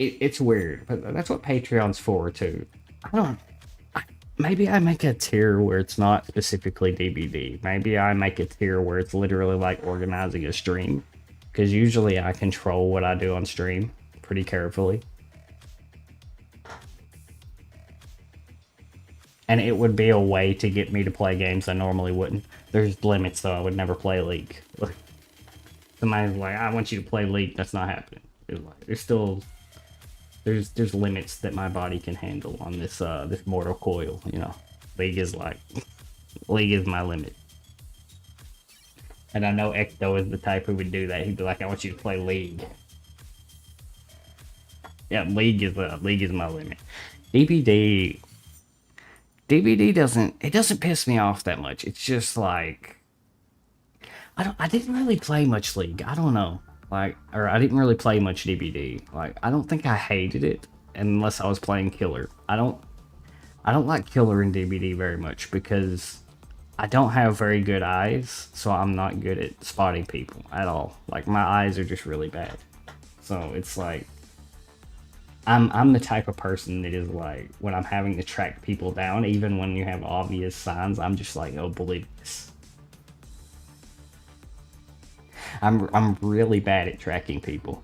It's weird, but that's what Patreon's for too. I don't. Maybe I make a tier where it's not specifically DBD. Maybe I make a tier where it's literally like organizing a stream, because usually I control what I do on stream pretty carefully. And it would be a way to get me to play games I normally wouldn't. There's limits though. I would never play League. Somebody's like, I want you to play League. That's not happening. There's still there's limits that my body can handle on this mortal coil. You know, League is like League is my limit. And I know Ecto is the type who would do that. He'd be like, I want you to play League. Yeah, League is my limit. DBD doesn't piss me off that much. It's just like, I didn't really play much League. I don't know. Like, or I didn't really play much DBD. Like, I don't think I hated it unless I was playing Killer. I don't like Killer in DBD very much because I don't have very good eyes, so I'm not good at spotting people at all. Like, my eyes are just really bad. So it's like, I'm the type of person that is like, when I'm having to track people down, even when you have obvious signs, I'm just like, oh, believe this. I'm really bad at tracking people.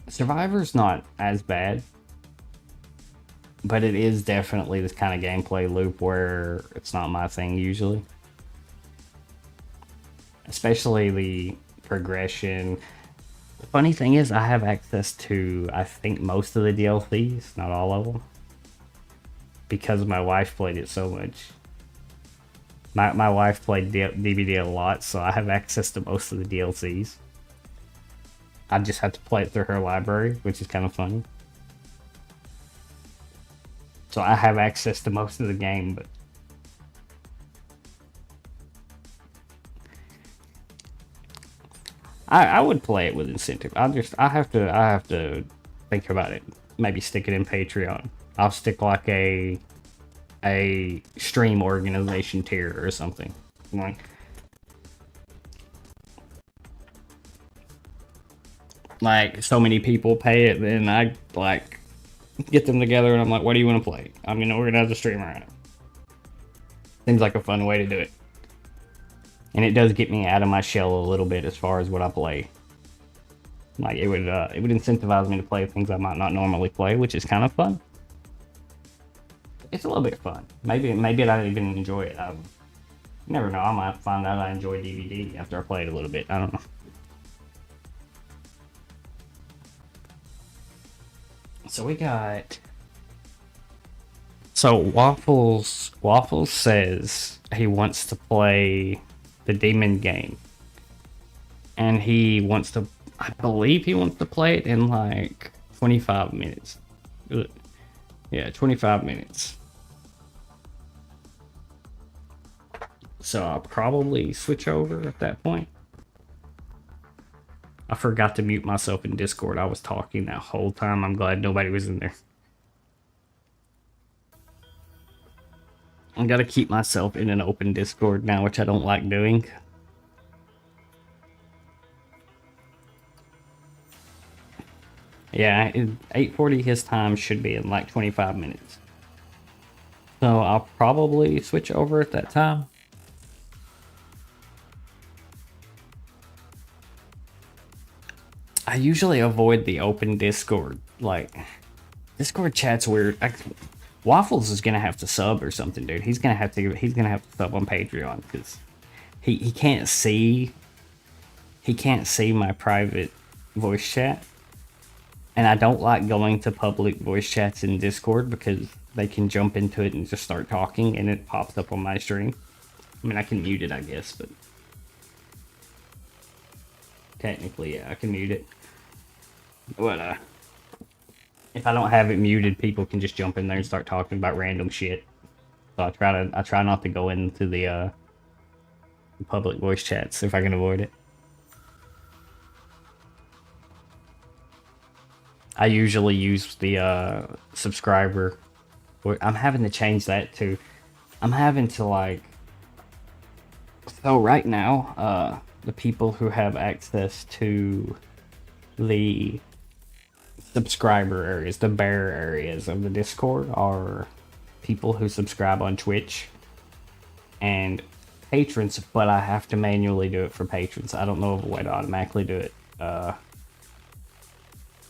Survivor's not as bad, but it is definitely this kind of gameplay loop where it's not my thing usually. Especially the progression. The funny thing is, I have access to, I think, most of the DLCs, not all of them, because my wife played it so much. My wife played DBD a lot, so I have access to most of the DLCs. I just have to play it through her library, which is kind of funny. So I have access to most of the game, but I would play it with incentive. I have to think about it. Maybe stick it in Patreon. I'll stick like a stream organization tier or something. Like so many people pay it, then I like get them together and I'm like, what do you want to play? I'm gonna organize a stream around it. Seems like a fun way to do it. And it does get me out of my shell a little bit as far as what I play. Like it would incentivize me to play things I might not normally play, which is kind of fun. It's a little bit fun. Maybe I don't even enjoy it. You never know. I might find out I enjoy DVD after I play it a little bit. I don't know. So we got. So Waffles says he wants to play the demon game, and he wants to. I believe he wants to play it in like 25 minutes. Yeah, 25 minutes. So I'll probably switch over at that point. I forgot to mute myself in Discord. I was talking that whole time. I'm glad nobody was in there. I gotta keep myself in an open Discord now, which I don't like doing. Yeah, 8:40 his time should be in like 25 minutes. So I'll probably switch over at that time. I usually avoid the open Discord. Like, Discord chat's weird. Waffles is gonna have to sub or something, dude. He's gonna have to sub on Patreon because he can't see my private voice chat, and I don't like going to public voice chats in Discord because they can jump into it and just start talking, and it pops up on my stream. I mean, I can mute it, I guess, but technically, yeah, I can mute it. But if I don't have it muted, people can just jump in there and start talking about random shit. So I try not to go into the public voice chats if I can avoid it. I usually use the subscriber. I'm having to change that too. I'm having to like. So right now, the people who have access to the subscriber areas, the bear areas of the Discord, are people who subscribe on Twitch and patrons, but I have to manually do it for patrons. I don't know of a way to automatically do it.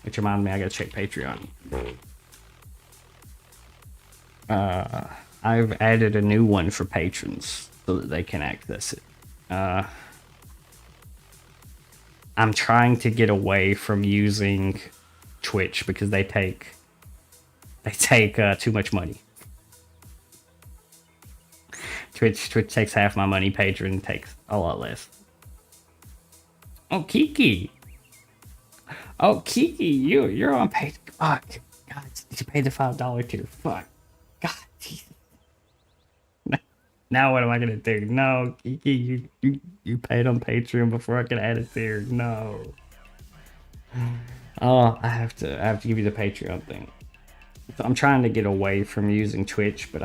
Which reminds me, I gotta check Patreon. I've added a new one for patrons so that they can access it. I'm trying to get away from using Twitch because they take too much money. Twitch takes half my money. Patreon takes a lot less. Oh, Kiki. Oh, Kiki, you're on pay. Fuck. God, did you pay the $5 tier? Fuck. God. Now what am I gonna do? No, Kiki, you paid on Patreon before I could add it there. No. Oh, I have to give you the Patreon thing. So I'm trying to get away from using Twitch, but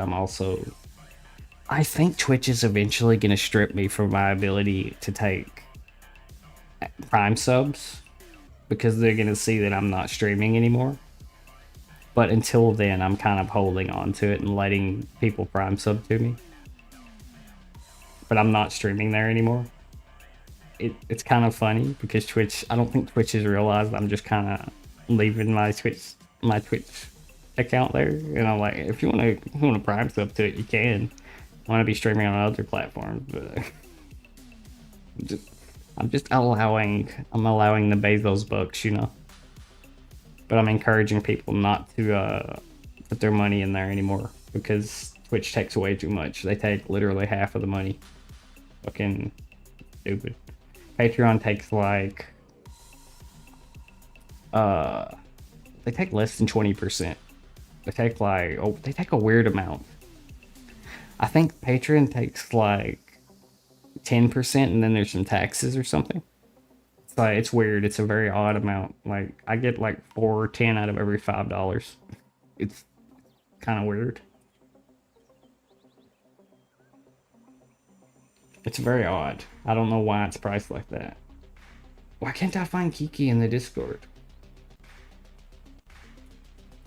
I think Twitch is eventually gonna strip me from my ability to take Prime subs because they're gonna see that I'm not streaming anymore. But until then, I'm kind of holding on to it and letting people Prime sub to me. But I'm not streaming there anymore. It's kind of funny because Twitch, I don't think Twitch has realized I'm just kind of leaving my Twitch account there. And I'm like, if you want to Prime sub to it, you can. I want to be streaming on other platforms, but I'm allowing the Bezos bucks, you know. But I'm encouraging people not to put their money in there anymore because Twitch takes way too much. They take literally half of the money. Fucking stupid. Patreon takes like they take less than 20%. They take they take a weird amount. I think Patreon takes like 10% and then there's some taxes or something. like it's weird. It's a very odd amount. Like I get like 4 or 10 out of every $5. It's kind of weird. It's very odd. I don't know why it's priced like that. Why can't I find Kiki in the Discord?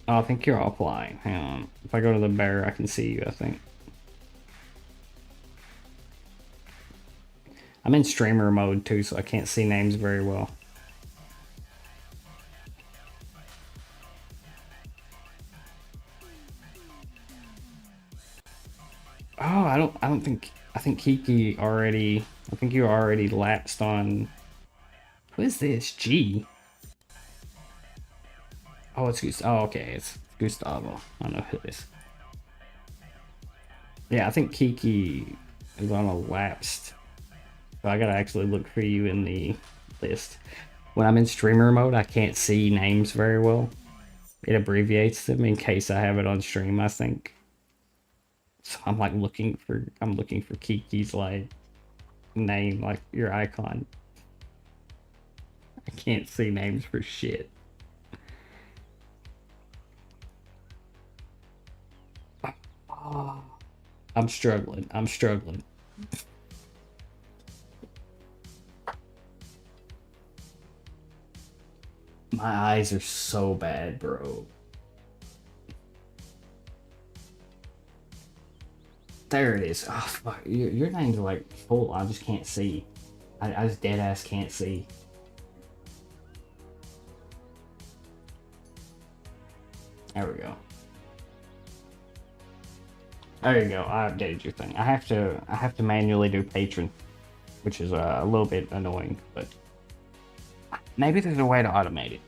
Oh, I think you're offline. Hang on. If I go to the bear, I can see you, I think. I'm in streamer mode too, so I can't see names very well. Oh, I don't think, I think Kiki already, I think you already lapsed on, who is this? G? Oh, it's Gustavo. Oh, okay, it's Gustavo. I don't know who it is. Yeah, I think Kiki is on a lapsed. So I gotta actually look for you in the list. When I'm in streamer mode, I can't see names very well. It abbreviates them in case I have it on stream, I think. So I'm like I'm looking for Kiki's like name, like your icon. I can't see names for shit. Oh, I'm struggling. I'm struggling. My eyes are so bad, bro. There it is. Oh, fuck. Your name's like full. I just can't see. I just dead ass can't see. There we go. There you go. I updated your thing. I have to manually do patron, which is a little bit annoying, but maybe there's a way to automate it.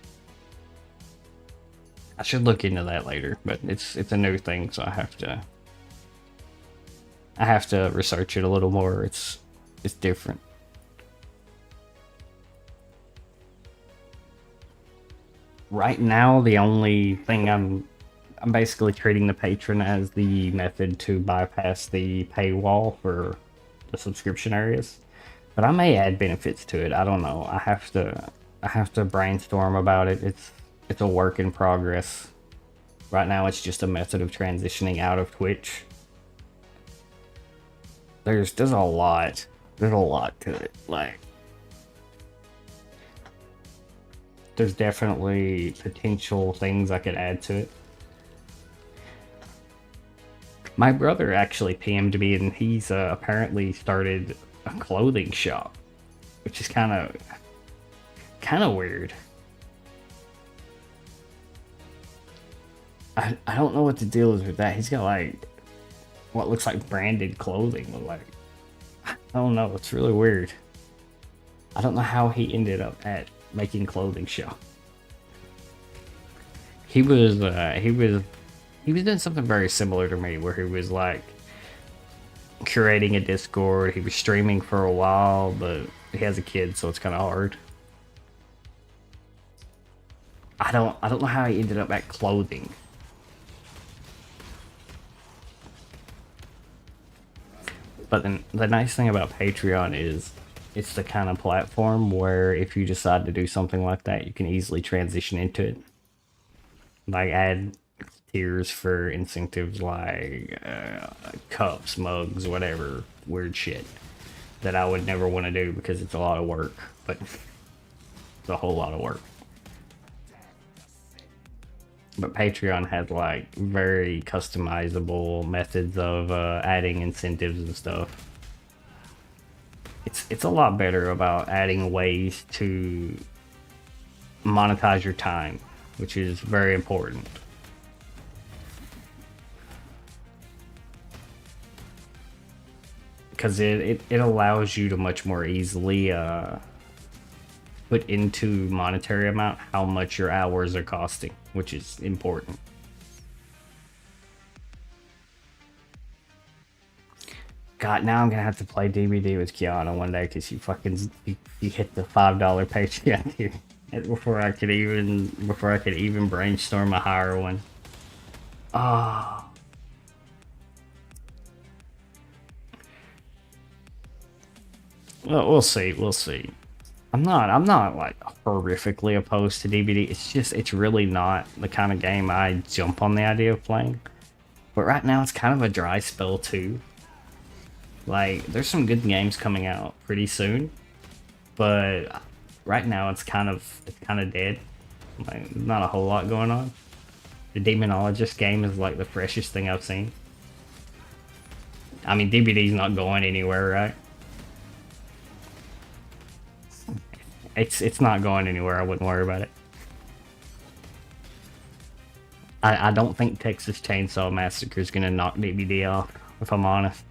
I should look into that later, but it's a new thing, so I have to research it a little more. It's different. Right now, the only thing I'm basically treating the patron as the method to bypass the paywall for the subscription areas. But I may add benefits to it. I don't know. I have to brainstorm about it. It's a work in progress. Right now it's just a method of transitioning out of Twitch. There's a lot. There's a lot to it. Like there's definitely potential things I could add to it. My brother actually PM'd me, and he's apparently started a clothing shop, which is kind of weird. I don't know what the deal is with that. He's got like what looks like branded clothing. Like I don't know. It's really weird. I don't know how he ended up at making clothing shop. He was doing something very similar to me, where he was like curating a Discord. He was streaming for a while, but he has a kid, so it's kind of hard. I don't know how he ended up at clothing. But then the nice thing about Patreon is it's the kind of platform where if you decide to do something like that, you can easily transition into it. Like add tiers for incentives like cups, mugs, whatever weird shit that I would never want to do because it's a lot of work, but it's a whole lot of work. But Patreon has like very customizable methods of adding incentives and stuff. It's a lot better about adding ways to monetize your time, which is very important. Because it allows you to much more easily put into monetary amount how much your hours are costing, which is important. God, now I'm gonna have to play DVD with Kiana one day because you hit the $5 Patreon here before I could even brainstorm a higher one. Ah. Oh. Well, we'll see. We'll see. I'm not like horrifically opposed to DBD. It's just it's really not the kind of game I jump on the idea of playing. But right now it's kind of a dry spell too. Like there's some good games coming out pretty soon, but right now it's kind of dead. Like not a whole lot going on. The Demonologist game is like the freshest thing I've seen. I mean DBD's not going anywhere, right? It's not going anywhere. I wouldn't worry about it. I don't think Texas Chainsaw Massacre is gonna knock DBD off, if I'm honest.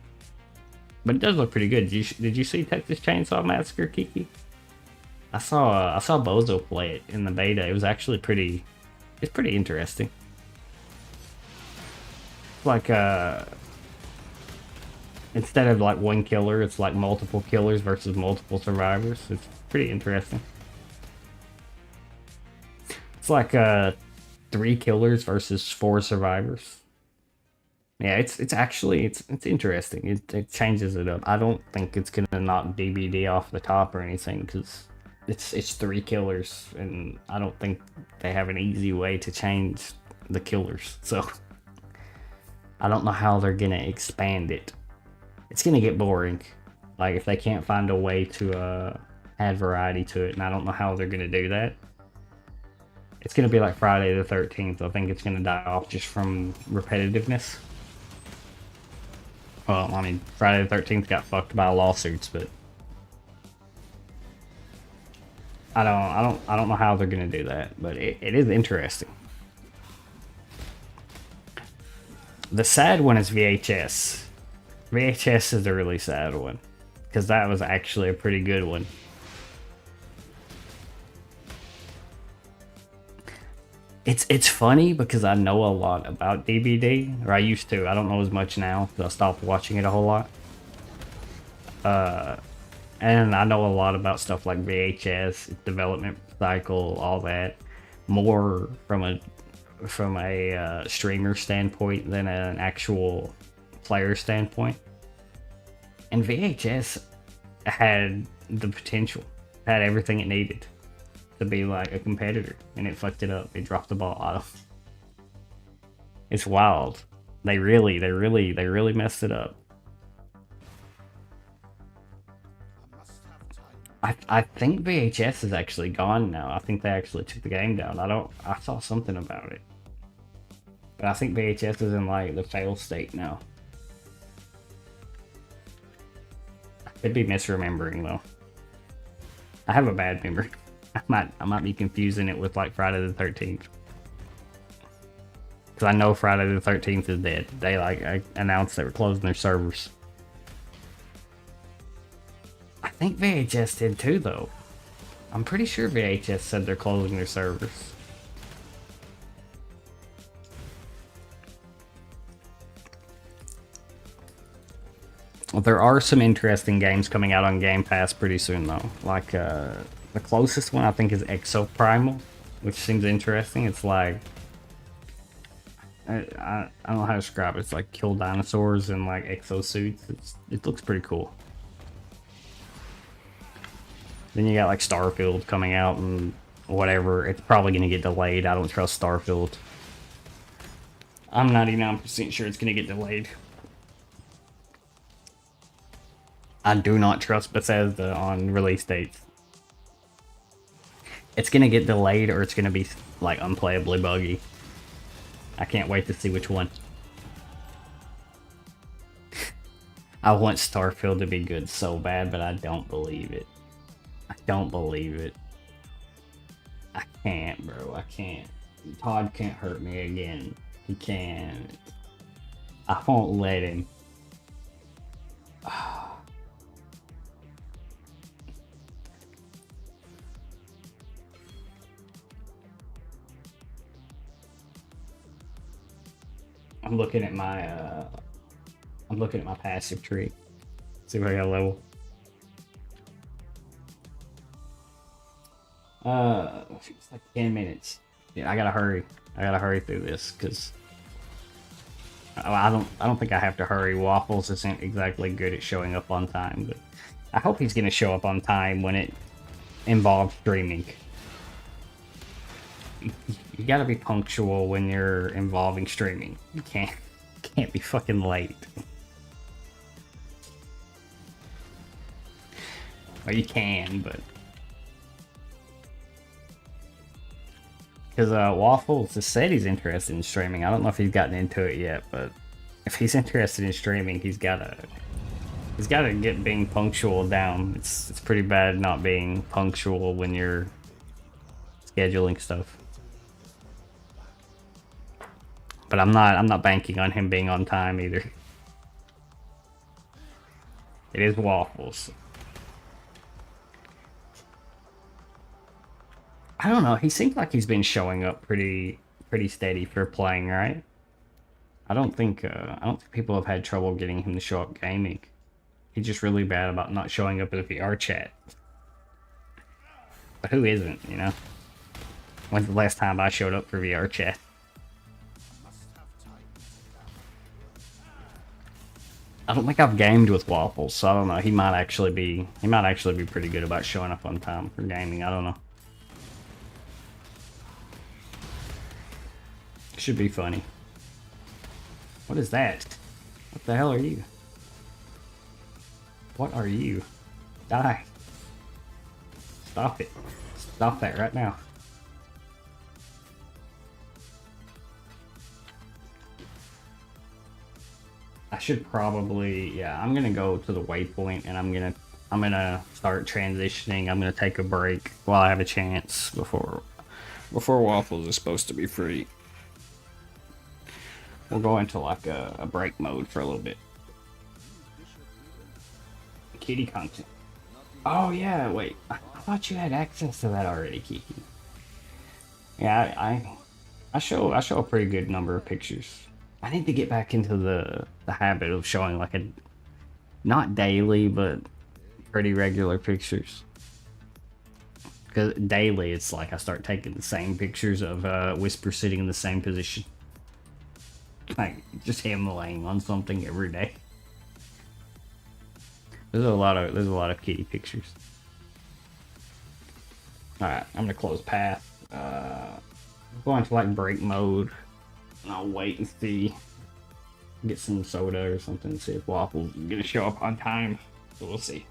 But it does look pretty good. Did you see Texas Chainsaw Massacre, Kiki? I saw Bozo play it in the beta. It was actually pretty. It's pretty interesting. Like instead of like one killer, it's like multiple killers versus multiple survivors. It's pretty interesting. It's like three killers versus four survivors. Yeah, it's actually it's interesting. It changes it up. I don't think it's gonna knock DBD off the top or anything because it's three killers, and I don't think they have an easy way to change the killers. So I don't know how they're gonna expand it. It's gonna get boring. Like if they can't find a way to add variety to it, and I don't know how they're gonna do that. It's gonna be like Friday the 13th. I think it's gonna die off just from repetitiveness. Well, I mean, Friday the 13th got fucked by lawsuits, but I don't know how they're gonna do that. But it is interesting. The sad one is VHS. VHS is a really sad one because that was actually a pretty good one. It's funny because I know a lot about DBD, or I used to. I don't know as much now because I stopped watching it a whole lot. And I know a lot about stuff like VHS, its development cycle, all that, more from a streamer standpoint than an actual player standpoint. And VHS had the potential, had everything it needed to be like a competitor, and it fucked it up. It dropped the ball out of. It's wild. They really messed it up. I must have time. I think VHS is actually gone now. I think they actually took the game down. I saw something about it. But I think VHS is in like the fail state now. I could be misremembering though. I have a bad memory. I might be confusing it with like Friday the 13th. Cause I know Friday the 13th is dead. They like announced they were closing their servers. I think VHS did too though. I'm pretty sure VHS said they're closing their servers. Well, there are some interesting games coming out on Game Pass pretty soon though. Like the closest one I think is Exo Primal, which seems interesting. It's like I don't know how to describe it. It's like kill dinosaurs in like exosuits. It looks pretty cool. Then you got like Starfield coming out and whatever. It's probably gonna get delayed. I don't trust Starfield. I'm 99% sure it's gonna get delayed. I do not trust Bethesda on release dates. It's gonna get delayed or it's gonna be like unplayably buggy. I can't wait to see which one. I want Starfield to be good so bad, but I don't believe it. I don't believe it. I can't, bro. I can't. Todd can't hurt me again. He can't. I won't let him. I'm looking at my passive tree. See what I got level. It's like 10 minutes. Yeah, I gotta hurry. I gotta hurry through this because I don't think I have to hurry. Waffles isn't exactly good at showing up on time, but I hope he's gonna show up on time when it involve streaming. You gotta be punctual when you're involving streaming. You can't be fucking late. Well, you can, but because Waffles has said he's interested in streaming. I don't know if he's gotten into it yet, but if he's interested in streaming, he's gotta get being punctual down. It's pretty bad not being punctual when you're scheduling stuff. But I'm not banking on him being on time either. It is Waffles. I don't know. He seems like he's been showing up pretty steady for playing, right? I don't think people have had trouble getting him to show up gaming. He's just really bad about not showing up in the VR chat. But who isn't, you know? When's the last time I showed up for VR chat? I don't think I've gamed with Waffles, so I don't know. He might actually be pretty good about showing up on time for gaming. I don't know. Should be funny. What is that? What the hell are you? What are you? Die. Stop it. Stop that right now. I should probably, yeah, I'm gonna go to the waypoint and I'm gonna start transitioning. I'm gonna take a break while I have a chance before Waffles is supposed to be free. We'll go into like a break mode for a little bit. Kitty content. Oh yeah, wait. I thought you had access to that already, Kiki. Yeah, I show a pretty good number of pictures. I need to get back into the habit of showing like a not daily but pretty regular pictures. Because daily it's like I start taking the same pictures of Whisper sitting in the same position. Like just him laying on something every day. There's a lot of kitty pictures. Alright, I'm gonna close path. Go into like break mode. And I'll wait and see. Get some soda or something, see if Waffles is gonna show up on time. So we'll see.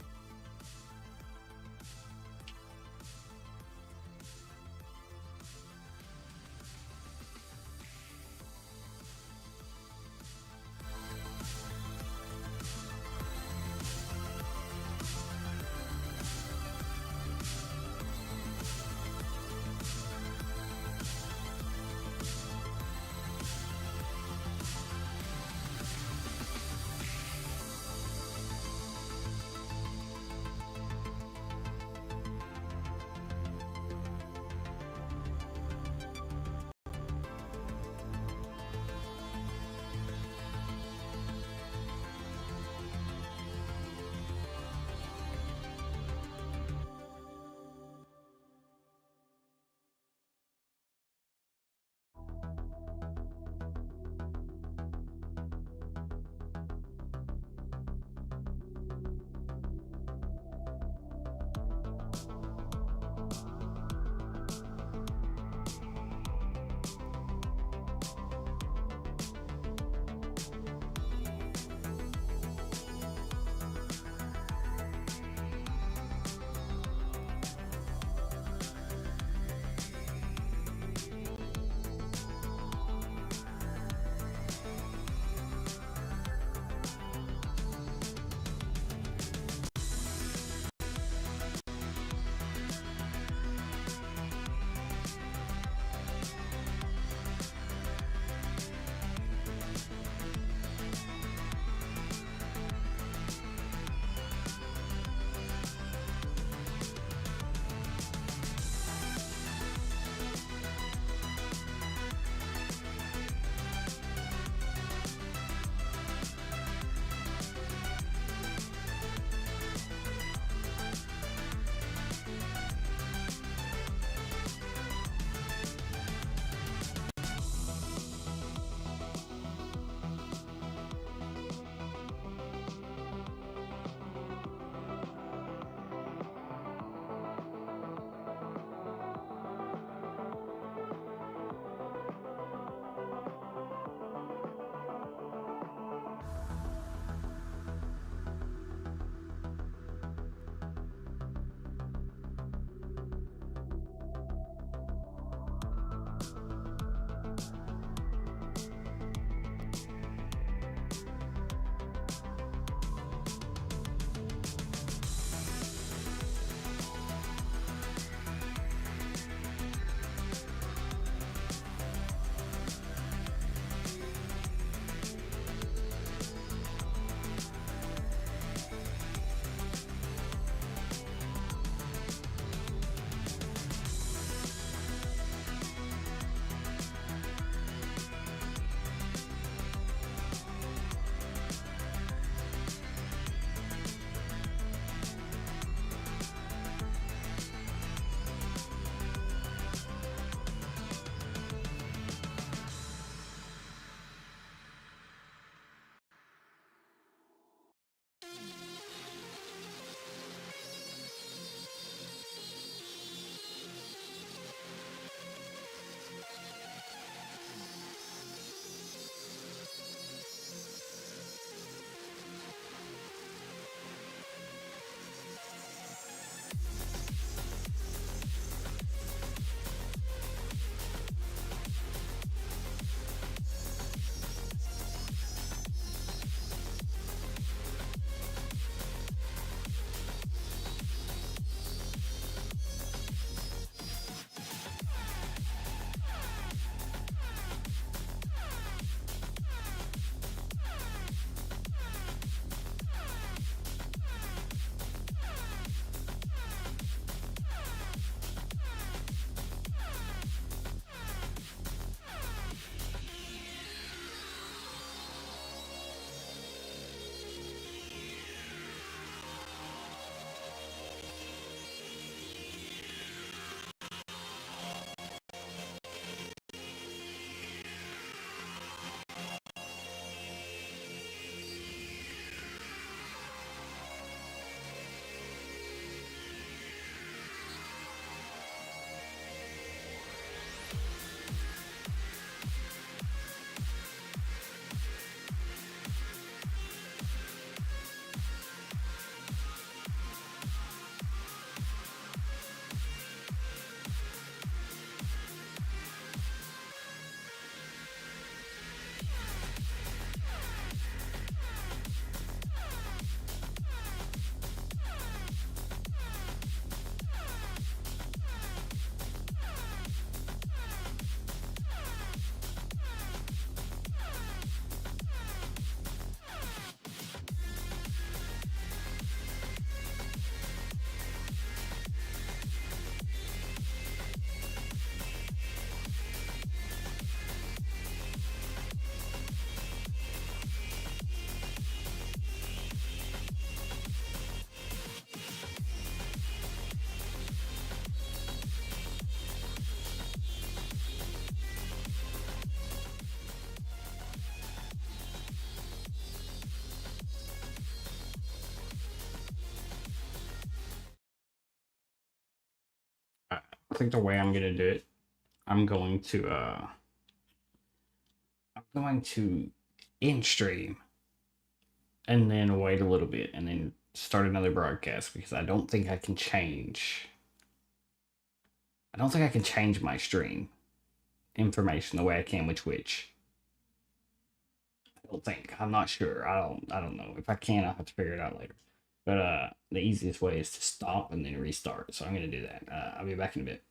think the way I'm gonna do it, I'm going to in stream and then wait a little bit and then start another broadcast because I don't think I can change. I don't think I can change my stream information the way I can with Twitch. I don't think. I'm not sure. I don't know. If I can, I'll have to figure it out later. But the easiest way is to stop and then restart. So I'm gonna do that. I'll be back in a bit.